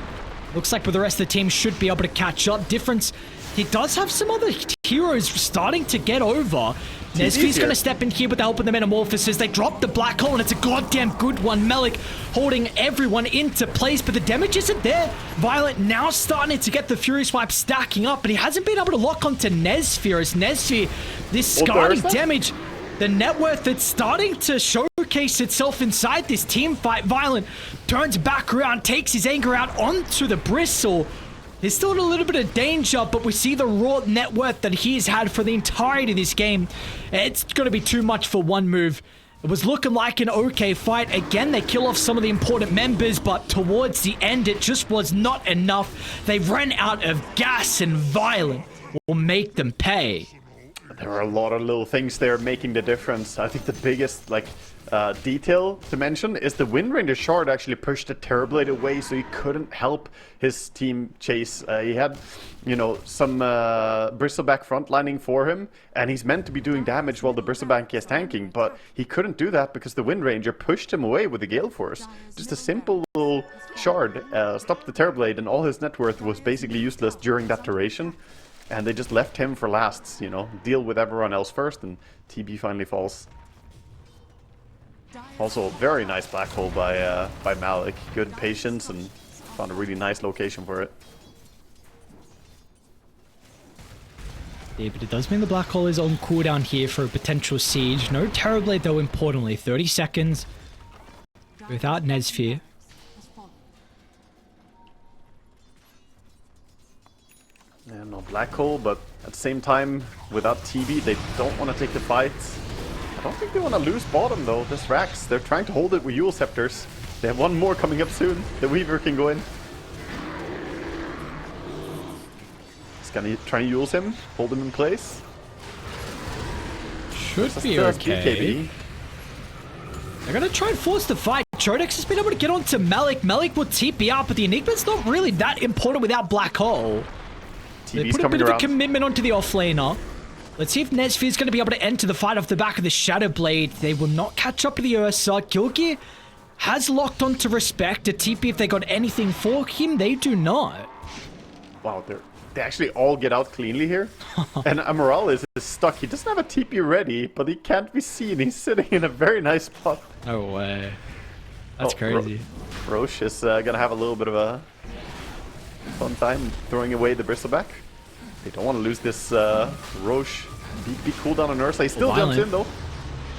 Looks like with the rest of the team should be able to catch up. Difference, he does have some other heroes starting to get over. Nesvi's going to step in here with the help of the Metamorphosis. They drop the Black Hole, and it's a goddamn good one. Melik holding everyone into place, but the damage isn't there. Violet now starting to get the Fury Swipe stacking up, but he hasn't been able to lock onto Nesfear. As Nesfear, this scarring damage, the net worth that's starting to showcase itself inside this team fight. Violent turns back around, takes his anger out onto the Bristle. There's still a little bit of danger, but we see the raw net worth that he's had for the entirety of this game. It's going to be too much for one move. It was looking like an okay fight. Again, they kill off some of the important members, but towards the end, it just was not enough. They ran out of gas, and Violent will make them pay. There are a lot of little things there making the difference. I think the biggest detail to mention is the Wind Ranger shard actually pushed the Terrorblade away, so he couldn't help his team chase. He had, you know, some Bristleback frontlining for him, and he's meant to be doing damage while the Bristleback is tanking, but he couldn't do that because the Wind Ranger pushed him away with the Gale Force. Just a simple little shard stopped the Terrorblade, and all his net worth was basically useless during that duration. And they just left him for last, you know, deal with everyone else first, and TB finally falls. Also, very nice Black Hole by Malik. Good patience, and found a really nice location for it. Yeah, but it does mean the Black Hole is on cooldown here for a potential siege. No Terrorblade, though, importantly. 30 seconds without Nesfear. Yeah, no Black Hole, but at the same time, without TB, they don't want to take the fight. I don't think they want to lose bottom, though. This Rax, they're trying to hold it with Yule Scepters. They have one more coming up soon. The Weaver can go in. He's gonna try and use him, hold him in place. Should be okay. They're gonna try and force the fight. Chodex has been able to get onto Malik. Malik will TP out, but the Enigma's not really that important without Black Hole. They put a bit of a commitment onto the offlaner. Let's see if Nesfear's going to be able to enter the fight off the back of the Shadow Blade. They will not catch up to the Ursa. Gilgear has locked onto Respect. A TP if they got anything for him. They do not. Wow, they actually all get out cleanly here. And Amaryllis is stuck. He doesn't have a TP ready, but he can't be seen. He's sitting in a very nice spot. No way. That's crazy. Roche is going to have a little bit of a fun time throwing away the Bristleback. They don't want to lose this Roche BP cooldown on Ursa. He still jumps in, though.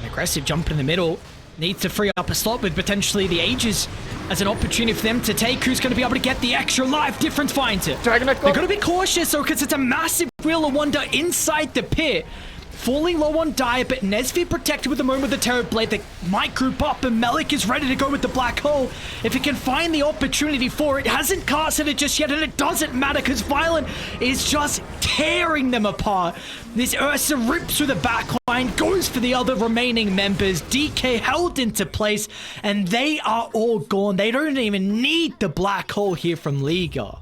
An aggressive jump in the middle. Needs to free up a slot with potentially the Aegis as an opportunity for them to take. Who's going to be able to get the extra life? Difference finds it. They're going to be cautious, though, because it's a massive Wheel of Wonder inside the pit. Falling low on Dire, but Nesfear protected with the moment of the Terrorblade. They might group up, and Malik is ready to go with the Black Hole. If he can find the opportunity for it, hasn't casted it just yet, and it doesn't matter because Violent is just tearing them apart. This Ursa rips through the backline, goes for the other remaining members. DK held into place, and they are all gone. They don't even need the Black Hole here from Liga.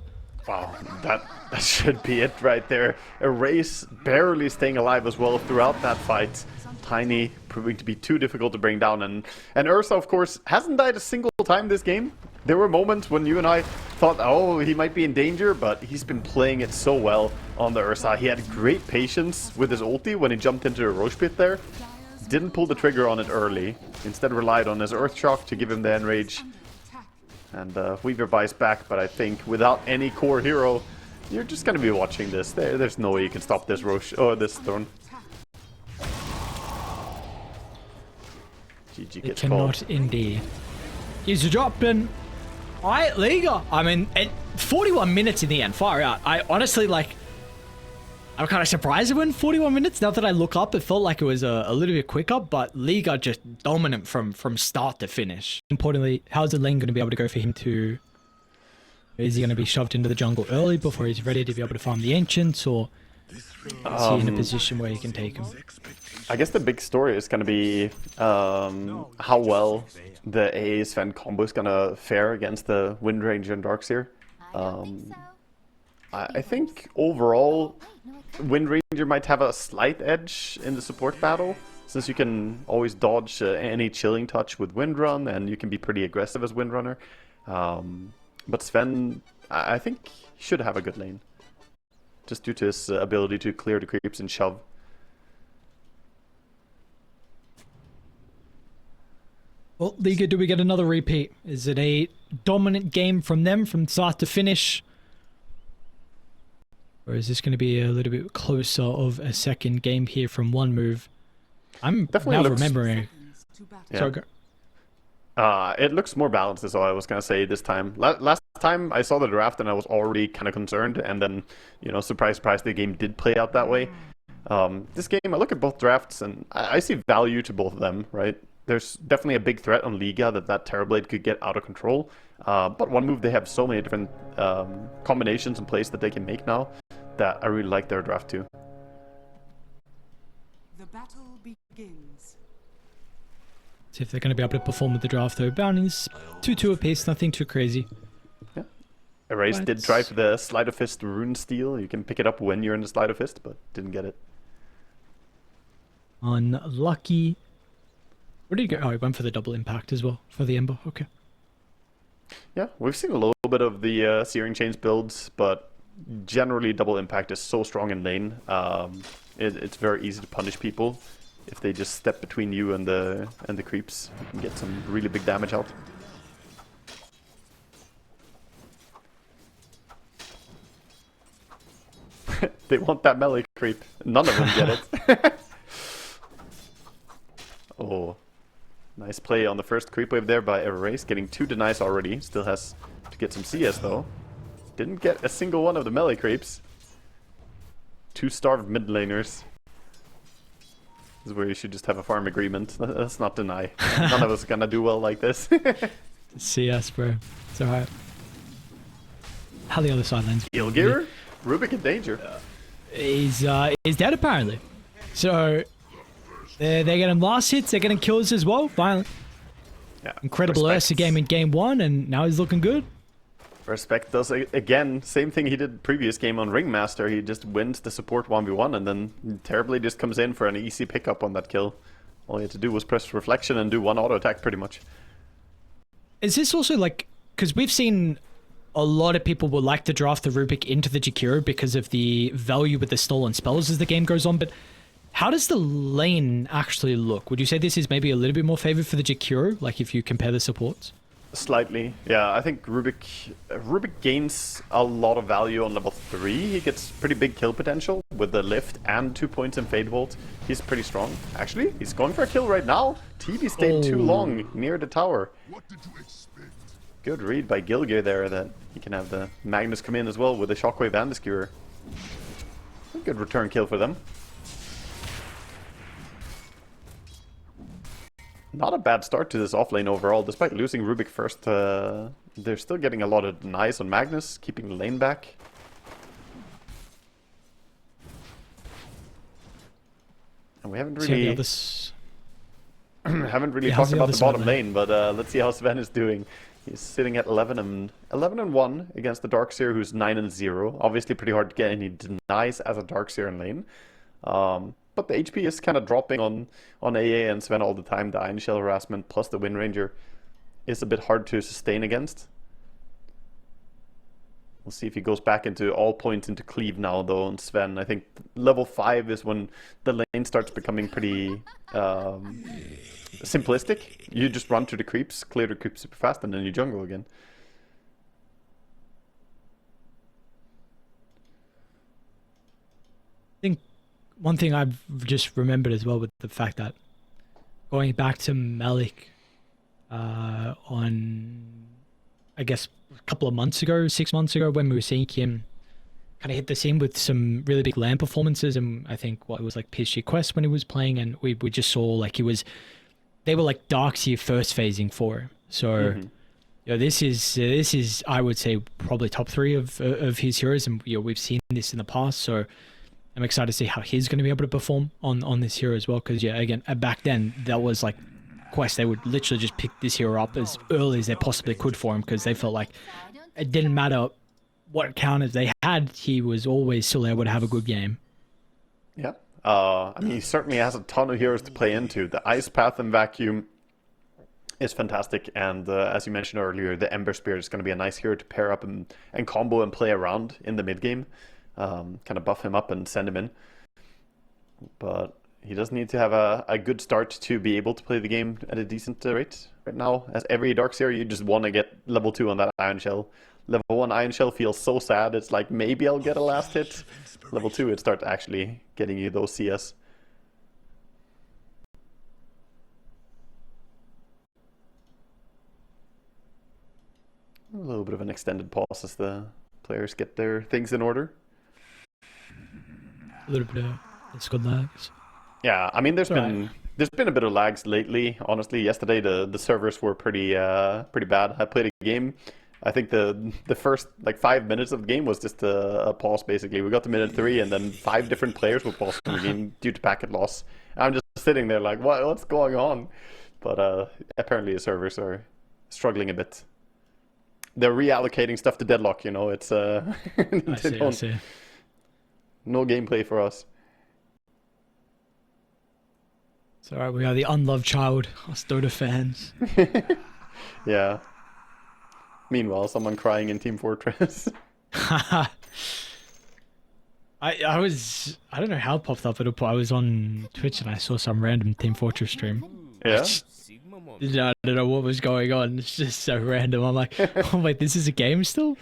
Wow, that should be it right there. Erase barely staying alive as well throughout that fight. Tiny proving to be too difficult to bring down. And Ursa, of course, hasn't died a single time this game. There were moments when you and I thought, oh, he might be in danger, but he's been playing it so well on the Ursa. He had great patience with his ulti when he jumped into the Roche pit there. Didn't pull the trigger on it early. Instead relied on his Earth Shock to give him the enrage. And Weaver buys back, but I think without any core hero, you're just going to be watching this. There's no way you can stop this Roche or this Thorn. GG gets cannot called. Indeed. He's dropping. Alright, Liga. I mean, 41 minutes in the end. Far out. I honestly, I'm kind of surprised it went 41 minutes. Now that I look up, it felt like it was a little bit quicker, but Liga just dominant from start to finish. Importantly, how's the lane going to be able to go for him to... Is he going to be shoved into the jungle early before he's ready to be able to farm the Ancients, or is he in a position where he can take him? I guess the big story is going to be how well the AA Sven combo is going to fare against the Wind Ranger and Darkseer. I think overall, Wind Ranger might have a slight edge in the support battle, since you can always dodge any chilling touch with Windrun, and you can be pretty aggressive as Windrunner. But Sven, I think, should have a good lane, just due to his ability to clear the creeps and shove. Well, Liga, do we get another repeat? Is it a dominant game from them from start to finish? Or is this going to be a little bit closer of a second game here from one move? I'm Definitely now looks... remembering. To battle. Yeah. Sorry, go. It looks more balanced, is all I was going to say this time. Last time I saw the draft and I was already kind of concerned, and then, you know, surprise, surprise, the game did play out that way. This game, I look at both drafts and I see value to both of them, right? There's definitely a big threat on Liga that Terrorblade could get out of control. But one move, they have so many different combinations and plays that they can make now that I really like their draft too. The battle begins. See if they're going to be able to perform with the draft though. Bounties, 2-2 apiece, nothing too crazy. Yeah. Erase did try for the Sleight of Fist Rune Steal. You can pick it up when you're in the Sleight of Fist, but didn't get it. Unlucky. Where did he go? Oh, he went for the double impact as well, for the Ember. Okay. Yeah, we've seen a little bit of the Searing Chains builds, but generally double impact is so strong in lane. It's very easy to punish people if they just step between you and the creeps. You can get some really big damage out. They want that melee creep. None of them get it. Oh. Nice play on the first creep wave there by Erase, getting 2 denies already. Still has to get some CS though. Didn't get a single one of the melee creeps. 2 starved mid laners. This is where you should just have a farm agreement. Let's not deny. None of us are gonna do well like this. CS, bro. It's alright. How the other side lanes? L1ga? Rubik in danger. He's dead apparently. So they're getting last hits, they're getting kills as well. Finally. Yeah. Incredible Ursa game in game 1, and now he's looking good. Respect does again, same thing he did previous game on Ringmaster. He just wins the support 1v1 and then Terribly just comes in for an easy pickup on that kill. All he had to do was press Reflection and do 1 auto attack pretty much. Is this also like, because we've seen a lot of people would like to draft the Rubik into the Jakiro because of the value with the stolen spells as the game goes on, but how does the lane actually look? Would you say this is maybe a little bit more favored for the Jakiro, like if you compare the supports? Slightly, yeah. I think Rubik gains a lot of value on level 3. He gets pretty big kill potential with the lift and 2 points in Fade Bolt. He's pretty strong. Actually, he's going for a kill right now. TV stayed too long near the tower. What did you expect? Good read by L1ga there that he can have the Magnus come in as well with the Shockwave and the Skewer. A good return kill for them. Not a bad start to this offlane overall, despite losing Rubik first. They're still getting a lot of denies on Magnus, keeping the lane back. And we haven't really haven't really talked about the bottom lane, but let's see how Sven is doing. He's sitting at 11 and 1 against the Darkseer, who's 9 and 0. Obviously, pretty hard to get any denies as a Darkseer in lane. But the HP is kind of dropping on AA and Sven all the time. The Iron Shell harassment plus the Wind Ranger is a bit hard to sustain against. We'll see if he goes back into all points into cleave now, though, on Sven. I think level 5 is when the lane starts becoming pretty simplistic. You just run to the creeps, clear the creeps super fast, and then you jungle again. I think one thing I've just remembered as well with the fact that going back to Malik on, I guess, a couple of months ago, 6 months ago, when we were seeing him kind of hit the scene with some really big LAN performances, and I think what it was like PSG Quest when he was playing, and we just saw like they were like Darkseer first phasing for him. So you know, this is I would say probably top 3 of his heroes, and you know, we've seen this in the past, so I'm excited to see how he's going to be able to perform on this hero as well, because yeah, again, back then that was like Quest, they would literally just pick this hero up as early as they possibly could for him, because they felt like it didn't matter what counters they had, he was always still able to have a good game. Yeah. I mean, he certainly has a ton of heroes to play into. The Ice Path and Vacuum is fantastic, and as you mentioned earlier, the Ember Spirit is going to be a nice hero to pair up and combo and play around in the mid game. Kind of buff him up and send him in. But he does need to have a good start to be able to play the game at a decent rate. Right now, as every Darkseer, you just want to get level 2 on that Iron Shell. Level 1 Iron Shell feels so sad, it's like maybe I'll get a last hit. Level 2, it starts actually getting you those CS. A little bit of an extended pause as the players get their things in order. A little bit of Discord lags. Yeah, I mean, there's been a bit of lags lately. Honestly, yesterday the servers were pretty bad. I played a game. I think the first like 5 minutes of the game was just a pause basically. We got to minute 3 and then 5 different players were paused from the game due to packet loss. I'm just sitting there like, what's going on? But apparently the servers are struggling a bit. They're reallocating stuff to Deadlock, you know. It's I see. No gameplay for us. It's alright, we are the unloved child, us Dota fans. Yeah. Meanwhile, someone crying in Team Fortress. I don't know how it popped up, but I was on Twitch and I saw some random Team Fortress stream. Yeah. I don't know what was going on. It's just so random. I'm like, oh wait, this is a game still?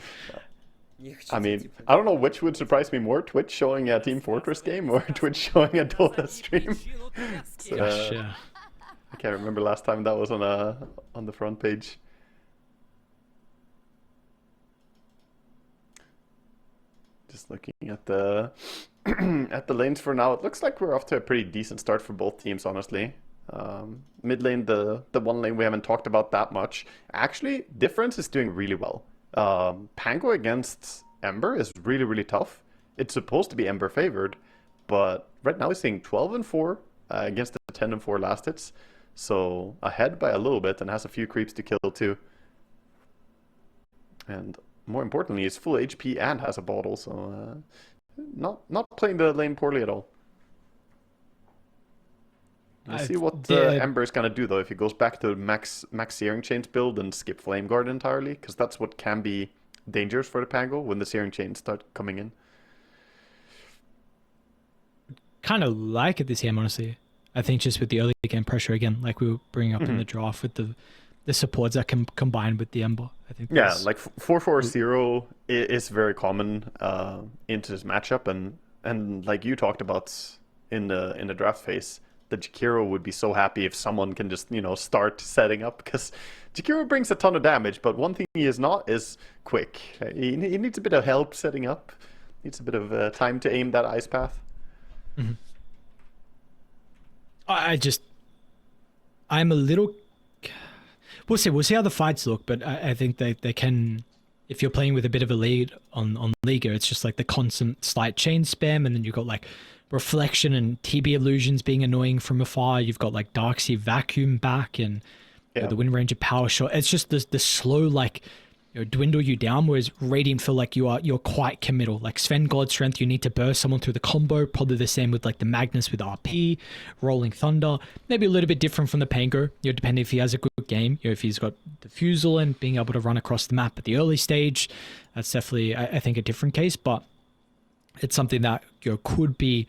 I mean, I don't know which would surprise me more, Twitch showing a Team Fortress game or Twitch showing a Dota stream. So, Gosh, yeah. I can't remember last time that was on the front page. Just looking at the at the lanes for now, it looks like we're off to a pretty decent start for both teams, honestly. Mid lane, the one lane we haven't talked about that much. Actually, Difference is doing really well. Pango against Ember is really tough. It's supposed to be Ember favored, but right now he's seeing 12-4 against the 10-4 last hits. So ahead by a little bit and has a few creeps to kill too. And more importantly, he's full HP and has a bottle, so not playing the lane poorly at all. We'll see what Ember is going to do, though, if he goes back to max Searing Chains build and skip Flame Guard entirely, because that's what can be dangerous for the Pango when the Searing Chains start coming in. Kind of like it this game, honestly. I think just with the early game pressure, again, like we were bringing up in the draft, with the supports that can combine with the Ember. I think like 4-4-0 is very common into this matchup, and like you talked about in the draft phase, that Jakiro would be so happy if someone can just, start setting up, because Jakiro brings a ton of damage, but one thing he is not is quick. He needs a bit of help setting up, needs a bit of time to aim that Ice Path. Mm-hmm. I'm a little... We'll see how the fights look, but I think they can... If you're playing with a bit of a lead on Liga, it's just like the constant slight chain spam, and then you've got like Reflection and TB Illusions being annoying from afar. You've got like Darkseer Vacuum back, and the Wind Ranger Power Shot. It's just the slow dwindle you down, whereas Radiant feel like you're quite committal. Like Sven God Strength, you need to burst someone through the combo. Probably the same with like the Magnus with RP, Rolling Thunder. Maybe a little bit different from the Pango, depending if he has a good game. If he's got Diffusal and being able to run across the map at the early stage, that's definitely I think a different case. But it's something that could be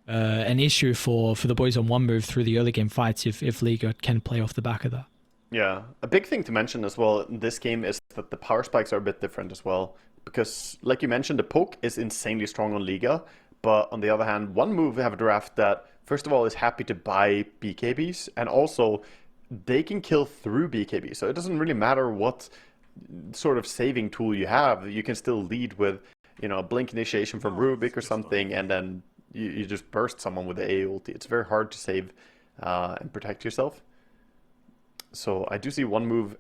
an issue for the boys on one move through the early game fights if Liga can play off the back of that. Yeah, a big thing to mention as well in this game is that the power spikes are a bit different as well. Because, like you mentioned, the poke is insanely strong on Liga. But on the other hand, one move we have a draft that, first of all, is happy to buy BKBs. And also, they can kill through BKB. So it doesn't really matter what sort of saving tool you have. You can still lead with, a Blink Initiation from Rubik or something. And then you just burst someone with the A ulti. It's very hard to save and protect yourself. So I do see one move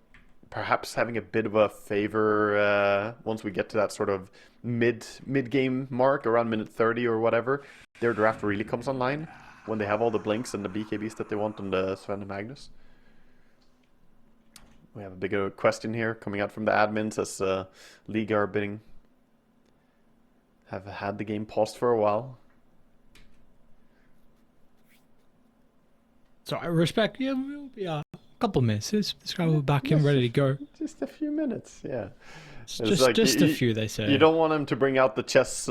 perhaps having a bit of a favor once we get to that sort of mid-game mark, around minute 30 or whatever. Their draft really comes online when they have all the blinks and the BKBs that they want on the Sven and Magnus. We have a bigger question here coming out from the admins as Liga are have had the game paused for a while. So I respect. Yeah, we'll be a couple minutes. This guy will be back in, ready to go. Just a few minutes, yeah. It's It's just like a few, they say. You don't want them to bring out the chess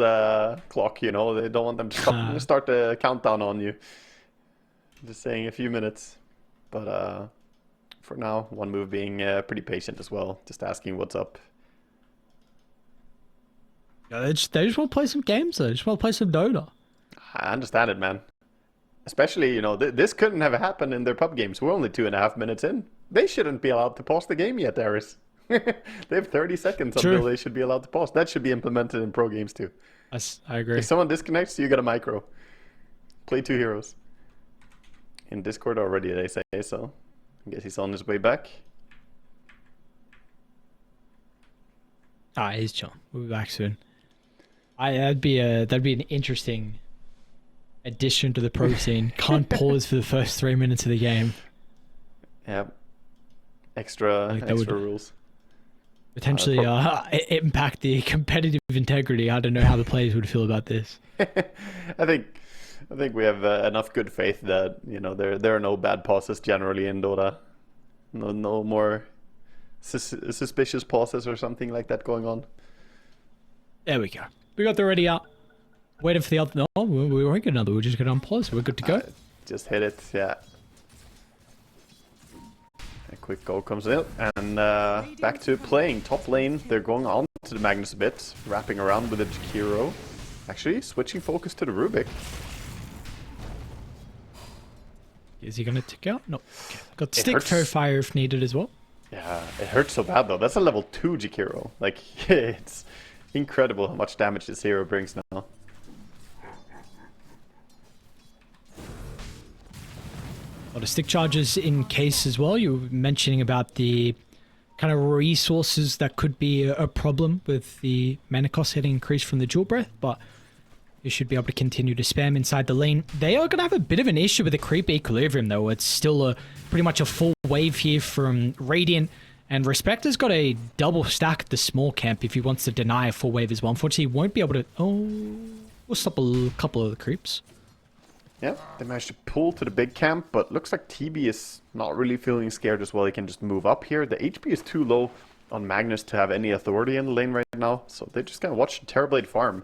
clock, you know. They don't want them to start the countdown on you. Just saying a few minutes. But for now, one move being pretty patient as well. Just asking what's up. Yeah, they just want to play some games. They just want to play some Dota. I understand it, man. Especially, you know, this couldn't have happened in their pub games. We're only 2.5 minutes in. They shouldn't be allowed to pause the game yet, Aris. They have 30 seconds until they should be allowed to pause. That should be implemented in pro games too. I agree. If someone disconnects, you get a micro. Play 2 heroes. In Discord already, they say, so I guess he's on his way back. He's chilling. We'll be back soon. That'd be an interesting addition to the pro scene. Can't pause for the first 3 minutes of the game. Yep. Extra rules. Potentially impact the competitive integrity. I don't know how the players would feel about this. I think we have enough good faith that, you know, there are no bad pauses generally in Dota. No more suspicious pauses or something like that going on. There we go. We got the ready out. Waiting for the other. No, we won't get another. We're just going to unpause. We're good to go. Just hit it, yeah. A quick goal comes in, and back to playing top lane. They're going on to the Magnus a bit, wrapping around with the Jakiro. Actually, switching focus to the Rubik. Is he going to tick out? No. Okay. Got stick fair fire if needed as well. Yeah, it hurts so bad though. That's a level 2 Jakiro. Like, it's incredible how much damage this hero brings now. A lot of stick charges in case as well. You were mentioning about the kind of resources that could be a problem with the mana cost hitting increase from the dual breath, but you should be able to continue to spam inside the lane. They are going to have a bit of an issue with the creep equilibrium though. It's still pretty much a full wave here from Radiant, and Respect has got a double stack at the small camp if he wants to deny a full wave as well. Unfortunately, he won't be able to... we'll stop a couple of the creeps. Yeah, they managed to pull to the big camp, but looks like TB is not really feeling scared as well. He can just move up here. The HP is too low on Magnus to have any authority in the lane right now, so they're just gonna watch the Terrorblade farm.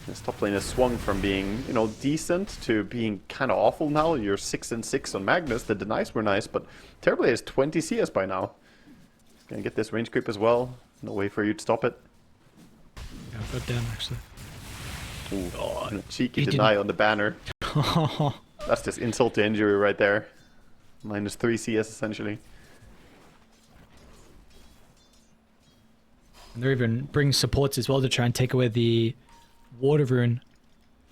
This top lane has swung from being, you know, decent to being kind of awful now. You're 6 and 6 on Magnus. The denies were nice, but Terrorblade is 20 CS by now. He's gonna get this range creep as well. No way for you to stop it. Yeah, got down actually. Ooh, oh, cheeky deny on the banner. That's just insult to injury right there. -3 CS essentially. And they're even bringing supports as well to try and take away the water rune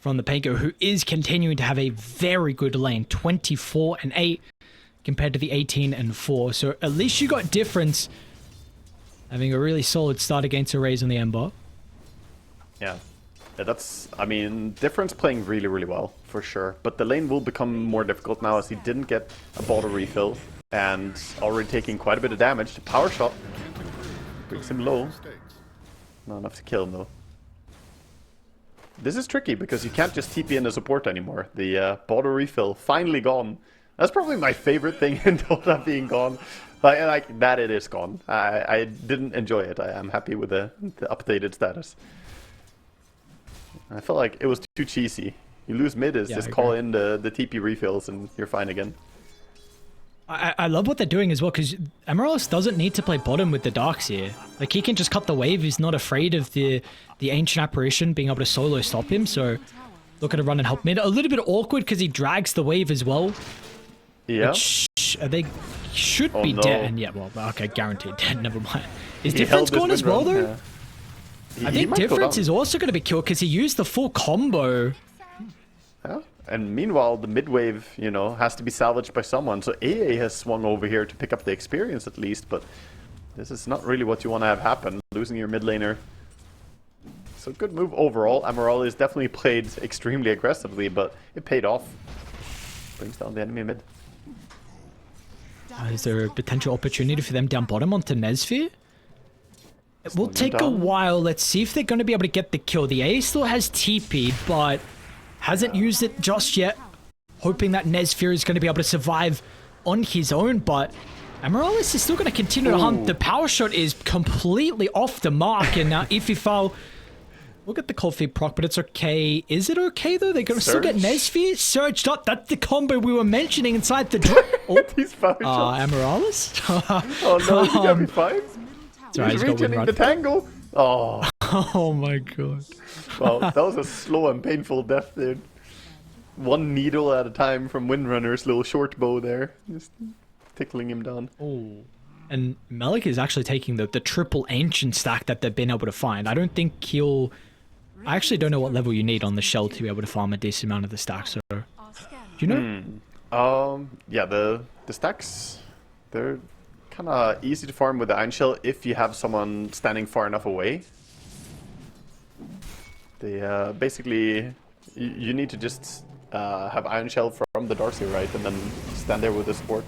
from the Panko, who is continuing to have a very good lane. 24 and 8 compared to the 18 and 4. So at least you got difference having a really solid start against a Raze on the Ember. Yeah. That's, I mean, difference playing really, really well, for sure. But the lane will become more difficult now as he didn't get a bottle refill and already taking quite a bit of damage. The power shot brings him low. Not enough to kill him, though. This is tricky because you can't just TP in the support anymore. The bottle refill finally gone. That's probably my favorite thing in Dota being gone. Like that it is gone. I didn't enjoy it. I am happy with the updated status. I felt like it was too cheesy. You lose mid is just call in the TP refills and you're fine again. I love what they're doing as well, because Amaryllis doesn't need to play bottom with the Darks here. Like, he can just cut the wave. He's not afraid of the Ancient Apparition being able to solo stop him, so look at a run and help mid. A little bit awkward because he drags the wave as well. Yeah. Which, they should be dead. And yeah, well, okay, guaranteed dead. Never mind. Is Difference gone as well, though? Yeah. I think Difference is also going to be killed because he used the full combo. Yeah. And meanwhile, the mid wave, you know, has to be salvaged by someone. So AA has swung over here to pick up the experience at least, but this is not really what you want to have happen, losing your mid laner. So good move overall. Amaryllis definitely played extremely aggressively, but it paid off. Brings down the enemy mid. Is there a potential opportunity for them down bottom onto Nezfir? It will take a while. Let's see if they're going to be able to get the kill. The A still has TP, but hasn't used it just yet. Hoping that Nesfear is going to be able to survive on his own, but Amaryllis is still going to continue to hunt. The power shot is completely off the mark, and now Ififal will get the cold feet proc, but it's okay. Is it okay, though? They're going to still get Nesfear surged up. That's the combo we were mentioning inside the drop. Oh, he's Amaryllis? Oh no, he got me 5. Sorry, he's returning the tangle. Oh. Oh my god. Well, that was a slow and painful death, dude. One needle at a time from Windrunner's little short bow there. Just tickling him down. Oh. And Malik is actually taking the triple ancient stack that they've been able to find. I don't think he'll... I actually don't know what level you need on the shell to be able to farm a decent amount of the stacks, so... Do you know? Yeah, the stacks, they're kind of easy to farm with the Iron Shell if you have someone standing far enough away. They basically, you need to just have Iron Shell from the Darcy, right, and then stand there with the support.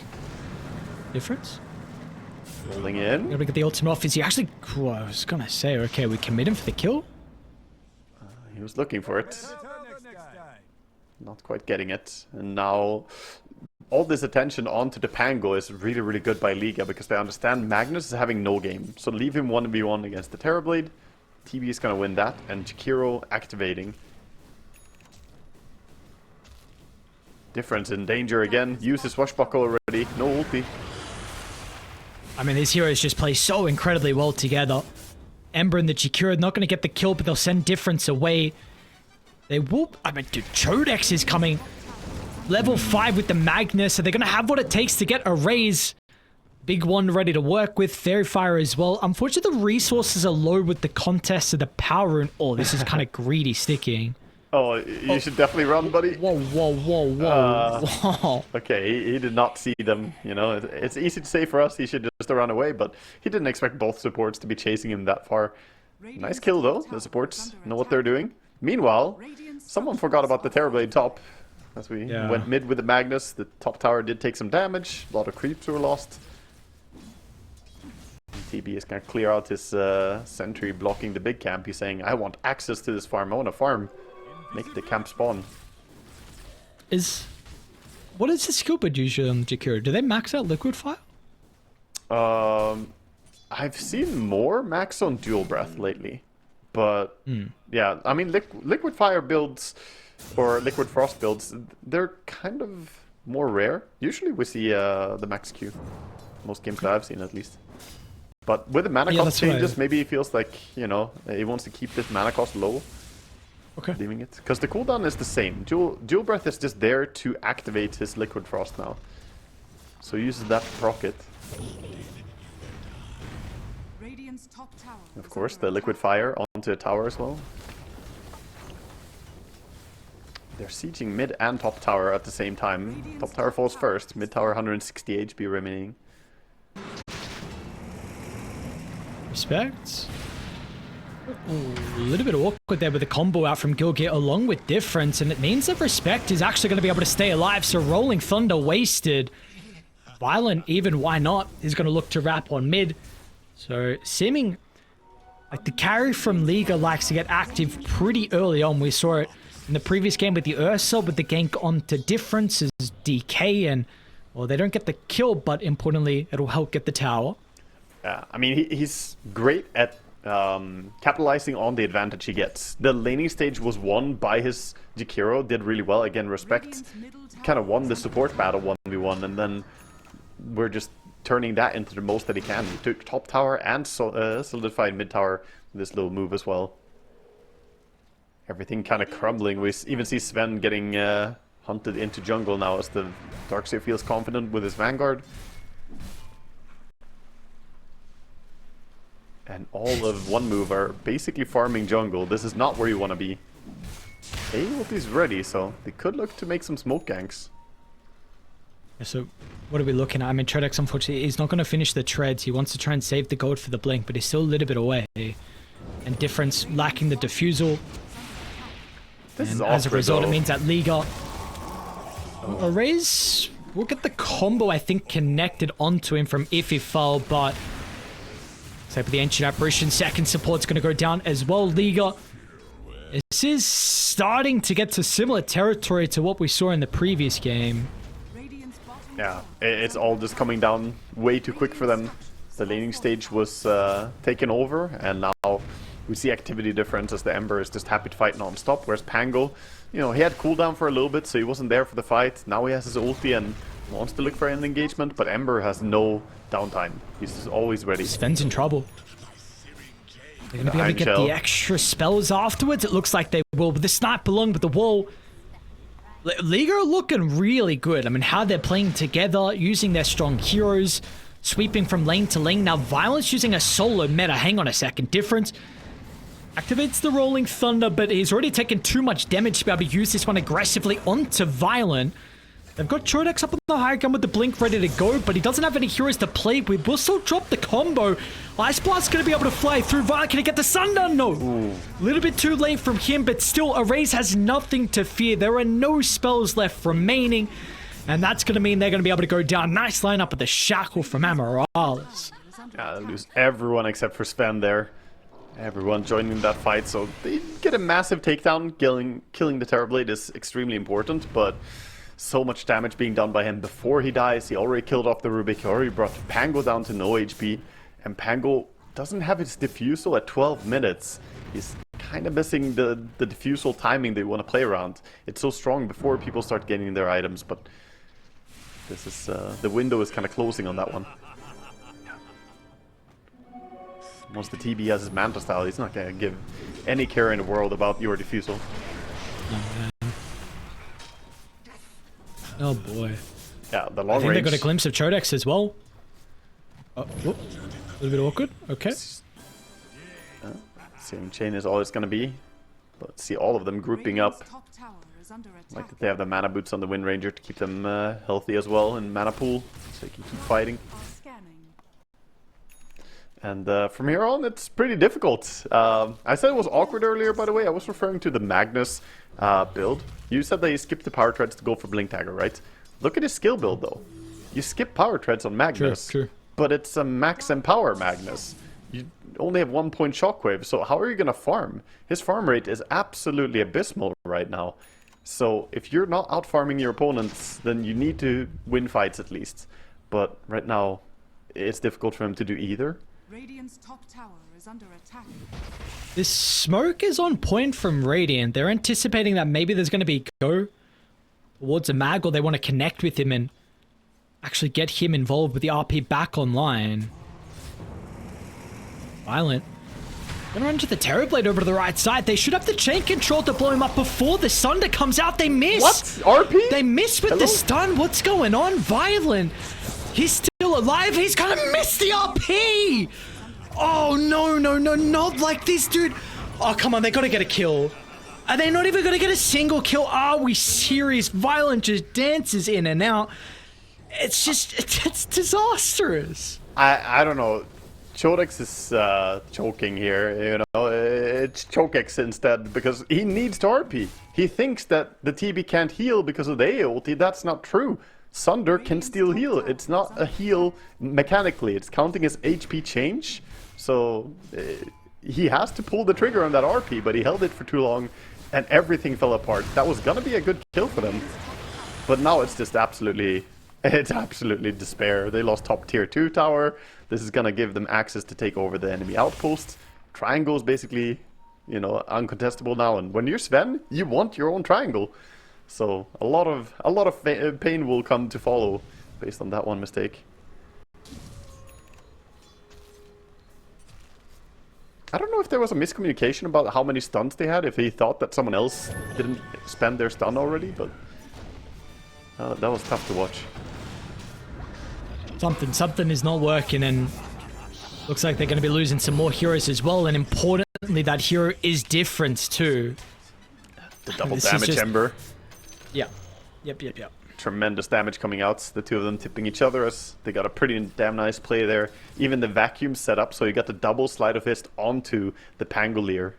Difference? Rolling in. Gotta get the ultimate off. Is he actually... Oh, I was gonna say, okay, we commit him for the kill? He was looking for it. Not quite getting it. And now all this attention onto the Pango is really, really good by Liga because they understand Magnus is having no game. So leave him 1v1 against the Terrorblade. TB is going to win that. And Jakiro activating. Difference in danger again. Use his swashbuckle already. No ulti. I mean, these heroes just play so incredibly well together. Ember and the Jakiro are not going to get the kill, but they'll send Difference away. They will... I mean, dude, Chodex is coming. Level 5 with the Magnus, so they're going to have what it takes to get a raise. Big one ready to work with. Fairy Fire as well. Unfortunately, the resources are low with the contest of the power rune. Oh, this is kind of greedy sticking. Oh, you should definitely run, buddy. Whoa, whoa, whoa, whoa, whoa. Okay, he did not see them, you know. It's easy to say for us he should just run away, but he didn't expect both supports to be chasing him that far. Nice kill, though. The supports know what they're doing. Meanwhile, someone forgot about the Terrorblade top. As we went mid with the Magnus, the top tower did take some damage. A lot of creeps were lost. TB is going to clear out his sentry blocking the big camp. He's saying, I want access to this farm. I want to farm. Make the camp spawn. What is the skill bid usually on Jakiro? Do they max out Liquid Fire? I've seen more max on Dual Breath lately. But, yeah, I mean, Liquid Fire builds, or Liquid Frost builds, they're kind of more rare. Usually we see the max Q. Most games that I've seen, at least. But with the mana cost changes, maybe he feels like, you know, he wants to keep this mana cost low. Okay. Leaving it. Because the cooldown is the same. Dual Breath is just there to activate his Liquid Frost now. So he uses that to proc it. Of course, the Liquid Fire onto a tower as well. They're sieging mid and top tower at the same time. Top tower falls first. Mid tower 160 HP remaining. Respect. Ooh, a little bit awkward there with the combo out from Gilgit along with Difference, and it means that Respect is actually going to be able to stay alive, so Rolling Thunder wasted. Violent, even why not, is going to look to wrap on mid. So, seeming like the carry from Liga likes to get active pretty early on. We saw it in the previous game with the Ursa, with the gank onto Difference is DK, and, well, they don't get the kill, but importantly, it'll help get the tower. Yeah, I mean, he's great at capitalizing on the advantage he gets. The laning stage was won by his Jakiro, did really well. Again, Respect kind of won the support battle 1v1, and then we're just turning that into the most that he can. He took top tower and solidified mid tower with this little move as well. Everything kind of crumbling. We even see Sven getting hunted into jungle now as the Darkseer feels confident with his Vanguard. And all of one move are basically farming jungle. This is not where you want to be. ulti's ready, so they could look to make some smoke ganks. So, what are we looking at? I mean, Trodex, unfortunately, he's not going to finish the treads. He wants to try and save the gold for the blink, but he's still a little bit away. And Difference lacking the diffusal. And as a result, it means that Liga... Arrays will get the combo, I think, connected onto him from Ififal, but... So for the Ancient Apparition, second support's going to go down as well. Liga. This is starting to get to similar territory to what we saw in the previous game. Yeah, it's all just coming down way too quick for them. The laning stage was taken over, and now we see activity difference as the Ember is just happy to fight non-stop, whereas Pango, you know, he had cooldown for a little bit, so he wasn't there for the fight. Now he has his ulti and wants to look for an engagement, but Ember has no downtime. He's just always ready. Sven's in trouble. They're going to be able to get the extra spells afterwards. It looks like they will, but the sniper along with the wall. Liga are looking really good. I mean, how they're playing together, using their strong heroes, sweeping from lane to lane. Now, Violence using a solo meta. Hang on a second. Difference. Activates the Rolling Thunder, but he's already taken too much damage to be able to use this one aggressively onto Violent. They've got Chodex up on the high gun with the blink ready to go, but he doesn't have any heroes to play with. We'll still drop the combo. Ice Blast's going to be able to fly through. Violent, can he get the Sunder? No. A little bit too late from him, but still, Erase has nothing to fear. There are no spells left remaining, and that's going to mean they're going to be able to go down. Nice lineup with the Shackle from Amarales. Yeah, they lose everyone except for Sven there. Everyone joining that fight, so they get a massive takedown. Killing the Terrorblade is extremely important, but so much damage being done by him before he dies. He already killed off the Rubik, he already brought Pango down to no HP, and Pango doesn't have his diffusal at 12 minutes. He's kind of missing the diffusal timing they want to play around. It's so strong before people start getting their items, but this is the window is kind of closing on that one. Once the TB has his Manta style, he's not going to give any care in the world about your diffusal. Oh boy. Yeah, the long I think range. they got a glimpse of Chodex as well. Oh, whoop. A little bit awkward. Okay. Same chain is all it's going to be. But see all of them grouping up. Like that they have the mana boots on the Wind Ranger to keep them healthy as well in mana pool, so they can keep fighting. And from here on, it's pretty difficult. I said it was awkward earlier, by the way. I was referring to the Magnus build. You said that you skipped the power treads to go for Blink Dagger, right? Look at his skill build, though. You skip power treads on Magnus, True. But it's a max empower Magnus. You only have 1 point shockwave, so how are you going to farm? His farm rate is absolutely abysmal right now. So if you're not out farming your opponents, then you need to win fights at least. But right now, it's difficult for him to do either. Radiant's top tower is under attack. This smoke is on point from Radiant. They're anticipating that maybe there's going to be go towards a mag, or they want to connect with him and actually get him involved with the RP back online. Violent. Gonna run to the Terrorblade over to the right side. They should have the chain control to blow him up before the Sunder comes out. They miss. What? RP? They miss with the stun. What's going on? Violent. He's still alive. He's gonna miss the RP. Oh, no, not like this, dude. Oh, come on. They gotta get a kill. Are they not even gonna get a single kill? Are we serious? Violent just dances in and out. It's just, it's disastrous. I don't know. Chodex is choking here, you know. It's Chokex instead, because he needs to RP. He thinks that the TB can't heal because of the A ulti. That's not true. Sunder can still heal. It's not a heal mechanically. It's counting as HP change. So he has to pull the trigger on that RP, but he held it for too long and everything fell apart. That was gonna be a good kill for them. But now it's just absolutely despair. They lost top tier 2 tower. This is gonna give them access to take over the enemy outpost. Triangle is basically, you know, uncontestable now. And when you're Sven, you want your own triangle. So a lot of pain will come to follow based on that one mistake. I don't know if there was a miscommunication about how many stuns they had. If he thought that someone else didn't spend their stun already, but that was tough to watch. Something is not working, and looks like they're going to be losing some more heroes as well. And importantly, that hero is different too. The double damage Ember. Yeah. Yep. Tremendous damage coming out. The two of them tipping each other as they got a pretty damn nice play there. Even the vacuum set up, so you got the double Sleight of Fist onto the Pangolier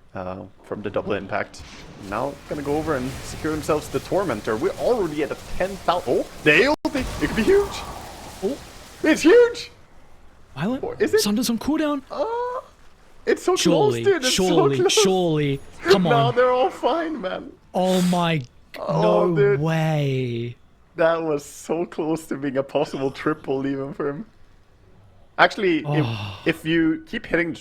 from the double impact. Now gonna go over and secure themselves the Tormentor. We're already at a 10,000. Oh, the ulti! It could be huge! Oh, it's huge! Violent? Or is it? Sunder's on cooldown. It's so Surely, close, dude. It's surely, so close. surely. Come No, on. they're all fine, man. Oh my. Oh, No dude. way. That was so close to being a possible triple even for him. Actually, if you keep hitting the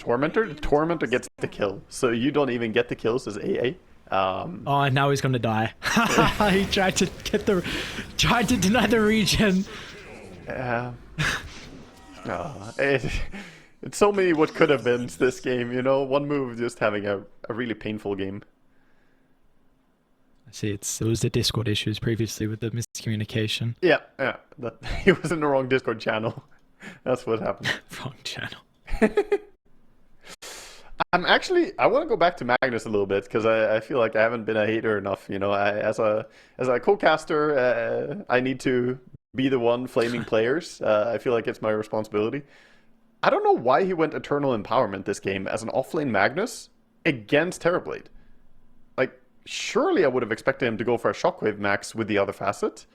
Tormentor gets the kill. So you don't even get the kills as AA. Oh, now he's gonna die. He tried to deny the regen. It's so many what could have been this game, you know? One move just having a really painful game. I see, it was the Discord issues previously with the miscommunication. Yeah. He was in the wrong Discord channel. That's what happened. Wrong channel. I want to go back to Magnus a little bit because I feel like I haven't been a hater enough. You know, as a co-caster, I need to be the one flaming players. I feel like it's my responsibility. I don't know why he went Eternal Empowerment this game as an offlane Magnus against Terrorblade. Like, surely I would have expected him to go for a Shockwave max with the other facet,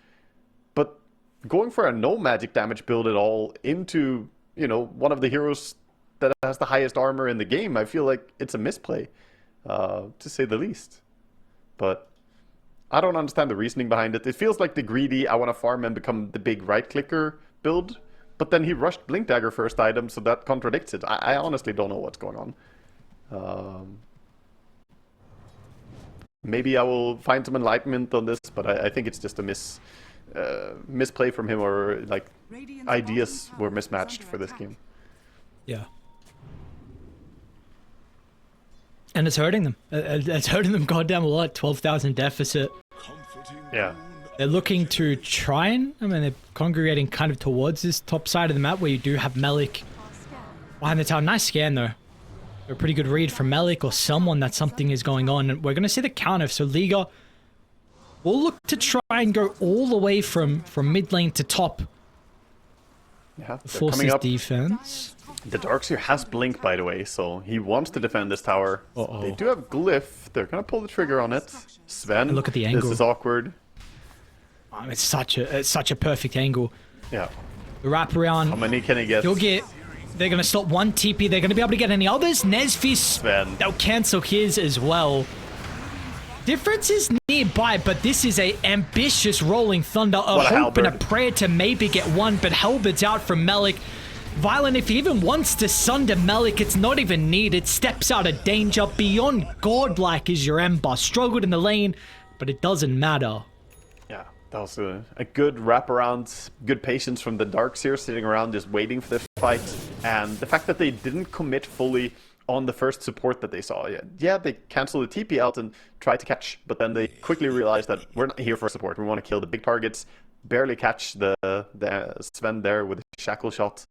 but going for a no magic damage build at all into, you know, one of the heroes that has the highest armor in the game, I feel like it's a misplay, to say the least. But I don't understand the reasoning behind it. It feels like the greedy, I want to farm and become the big right-clicker build, but then he rushed Blink Dagger first item, so that contradicts it. I honestly don't know what's going on. Maybe I will find some enlightenment on this, but I think it's just a misplay from him, or like ideas were mismatched for this game. Yeah. And it's hurting them. It's hurting them goddamn a lot. 12,000 deficit. Yeah. They're looking to try and, I mean, they're congregating kind of towards this top side of the map where you do have Melik behind the tower. Nice scan though. A pretty good read from Melik or someone that something is going on. And we're going to see the counter. So Liga will look to try and go all the way from mid lane to top. Yeah, Force his defense. The Darkseer has Blink, by the way, so he wants to defend this tower. They do have Glyph. They're going to pull the trigger on it. Sven, Look at the angle. This is awkward. It's such a perfect angle. Yeah. The wraparound. How many can he get? They're going to stop one TP. They're going to be able to get any others. Nesfis, Sven. they'll cancel his as well. Difference is nearby, but this is a ambitious Rolling Thunder. A hope and a prayer to maybe get one, but Halberd's out from Melik. Violent, if he even wants to sunder Melik, it's not even needed. Steps out of danger. Beyond godlike is your Ember. Struggled in the lane, but it doesn't matter. Yeah, that was a good wraparound, good patience from the Darkseer, sitting around just waiting for the fight. And the fact that they didn't commit fully on the first support that they saw. Yeah, they canceled the TP out and tried to catch, but then they quickly realized that we're not here for support. We want to kill the big targets, barely catch the Sven there with a shackle shot.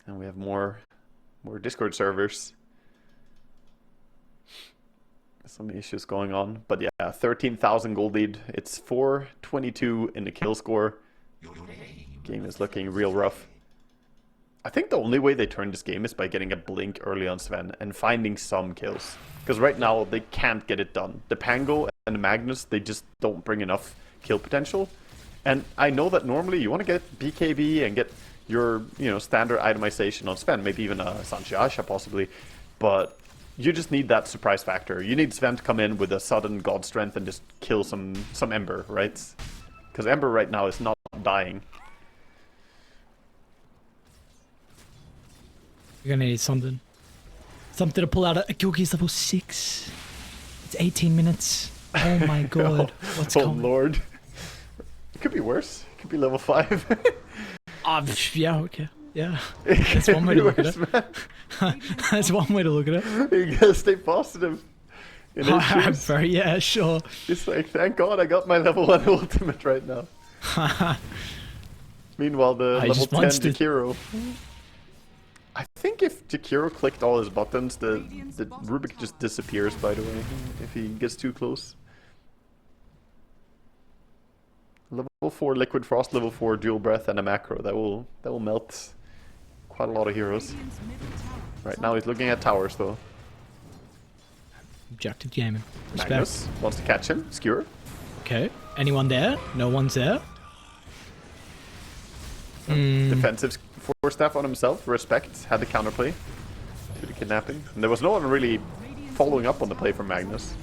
And we have more Discord servers. Some issues going on, but yeah, 13,000 gold lead. It's 422 in the kill score. Game is looking real rough. I think the only way they turn this game is by getting a blink early on Sven and finding some kills. Because right now, they can't get it done. The Pango and the Magnus, they just don't bring enough kill potential. And I know that normally you want to get BKB and get your, standard itemization on Sven, maybe even a Sanjiasha possibly, but you just need that surprise factor. You need Sven to come in with a sudden god strength and just kill some Ember, right? Because Ember right now is not dying. You're gonna need something. Something to pull out. Gilgi's level 6. It's 18 minutes. Oh my god. What's going on? Oh lord. It could be worse. It could be level 5. Yeah, okay. Yeah. That's one way to look at it. That's one way to look at it. You gotta stay positive. Yeah, sure. It's like, thank god I got my level 1 ultimate right now. Meanwhile, the level 10 Jakiro. I think if Jakiro clicked all his buttons, the Rubik just disappears, by the way, if he gets too close. Level 4 Liquid Frost, level 4 Dual Breath, and a macro. That will melt quite a lot of heroes. Right now he's looking at towers, though. Objective gaming. Respect. Magnus wants to catch him. Skewer. Okay. Anyone there? No one's there. Defensive 4 staff on himself. Respect. Had the counterplay to the kidnapping. And there was no one really following up on the play from Magnus.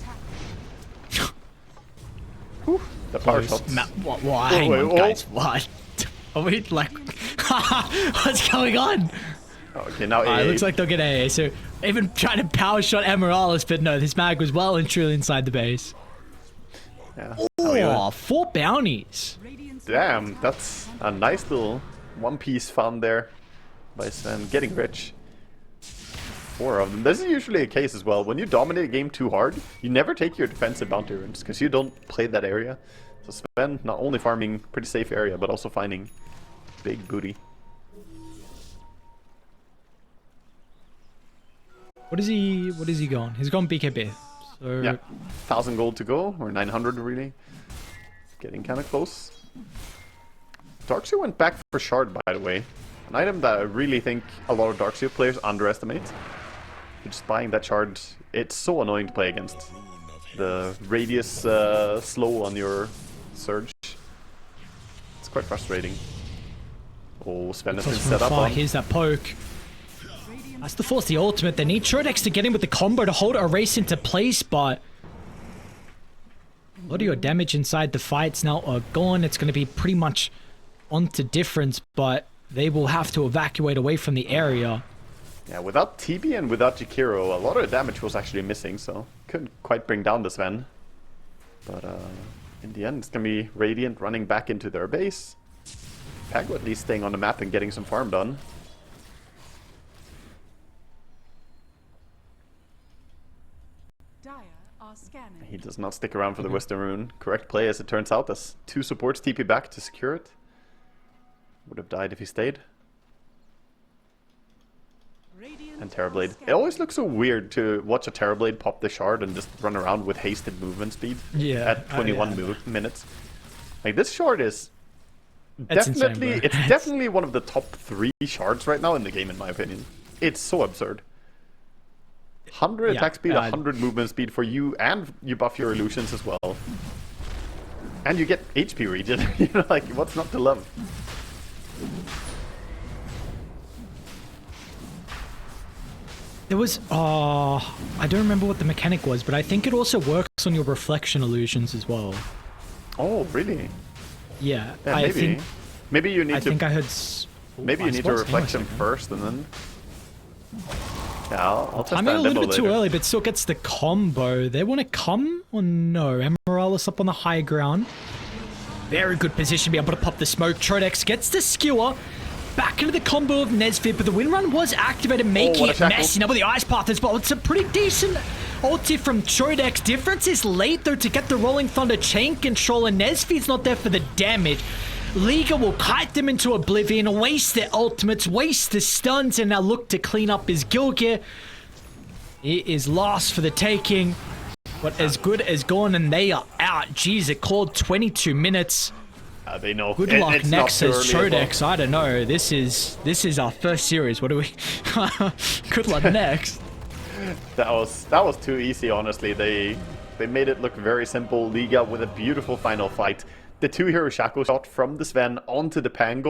Whew, the power shots. Hang on, guys. What? Are we like... What's going on? Okay, now It looks like they'll get AA. So even trying to power shot Emeraldus, but no, this mag was well and truly inside the base. Yeah. Oh, 4 bounties. Damn, that's a nice little one-piece found there by Sven. Getting rich. 4 of them. This is usually a case as well. When you dominate a game too hard, you never take your defensive bounty runes because you don't play that area. So Sven not only farming pretty safe area, but also finding big booty. What is he going? He's going BKB. So Yeah, 1,000 gold to go, or 900 really. Getting kind of close. Darkseer went back for Shard, by the way. An item that I really think a lot of Darkseer players underestimate. You're just buying that Shard. It's so annoying to play against. The radius slow on your surge. It's quite frustrating. Oh, Sven has been set up on. Here's that poke. That's the force, the ultimate. They need Trodex to get in with the combo to hold Erase into place, but a lot of your damage inside the fights now are gone. It's going to be pretty much onto difference, but they will have to evacuate away from the area. Yeah, without TB and without Jakiro, a lot of the damage was actually missing, so couldn't quite bring down the Sven. But in the end, it's going to be Radiant running back into their base. Pago at least staying on the map and getting some farm done. He does not stick around for the Wisdom Rune. Correct play, as it turns out, as 2 supports TP back to secure it. Would have died if he stayed. And Terrorblade. It always looks so weird to watch a Terrorblade pop the shard and just run around with hasted movement speed at 21 minutes. Like, this shard is definitely, insane, it's definitely one of the top 3 shards right now in the game, in my opinion. It's so absurd. 100 attack speed, 100 movement speed for you, and you buff your illusions as well. And you get HP regen. You know, like, what's not to love? There was, I don't remember what the mechanic was, but I think it also works on your reflection illusions as well. Oh, really? Yeah, Yeah, I think. Maybe you need I to. think I heard. Maybe you need to reflect them first, and then. Yeah, I'll test I'm that a little demo bit too later. early, but still gets the combo. They want to come or no? Emeraldus up on the high ground. Very good position to be able to pop the smoke. Trodex gets the skewer. Back into the combo of Nesvid, but the wind run was activated, making it messy. Now with the ice path as well. It's a pretty decent ulti from Trodex. Difference is late though to get the Rolling Thunder chain control, and Nesvid's not there for the damage. L1ga will kite them into oblivion, waste their ultimates, waste the stuns, and now look to clean up his guild gear. It is lost for the taking, but as good as gone, and they are out. Jeez, it called 22 minutes. They know. Good luck it's next, says Trodex. well. I don't know. This is our first series. What do we? Good luck next. That was too easy, honestly. They made it look very simple. L1ga with a beautiful final fight. The 2-hero Shaco shot from the Sven onto the Pango.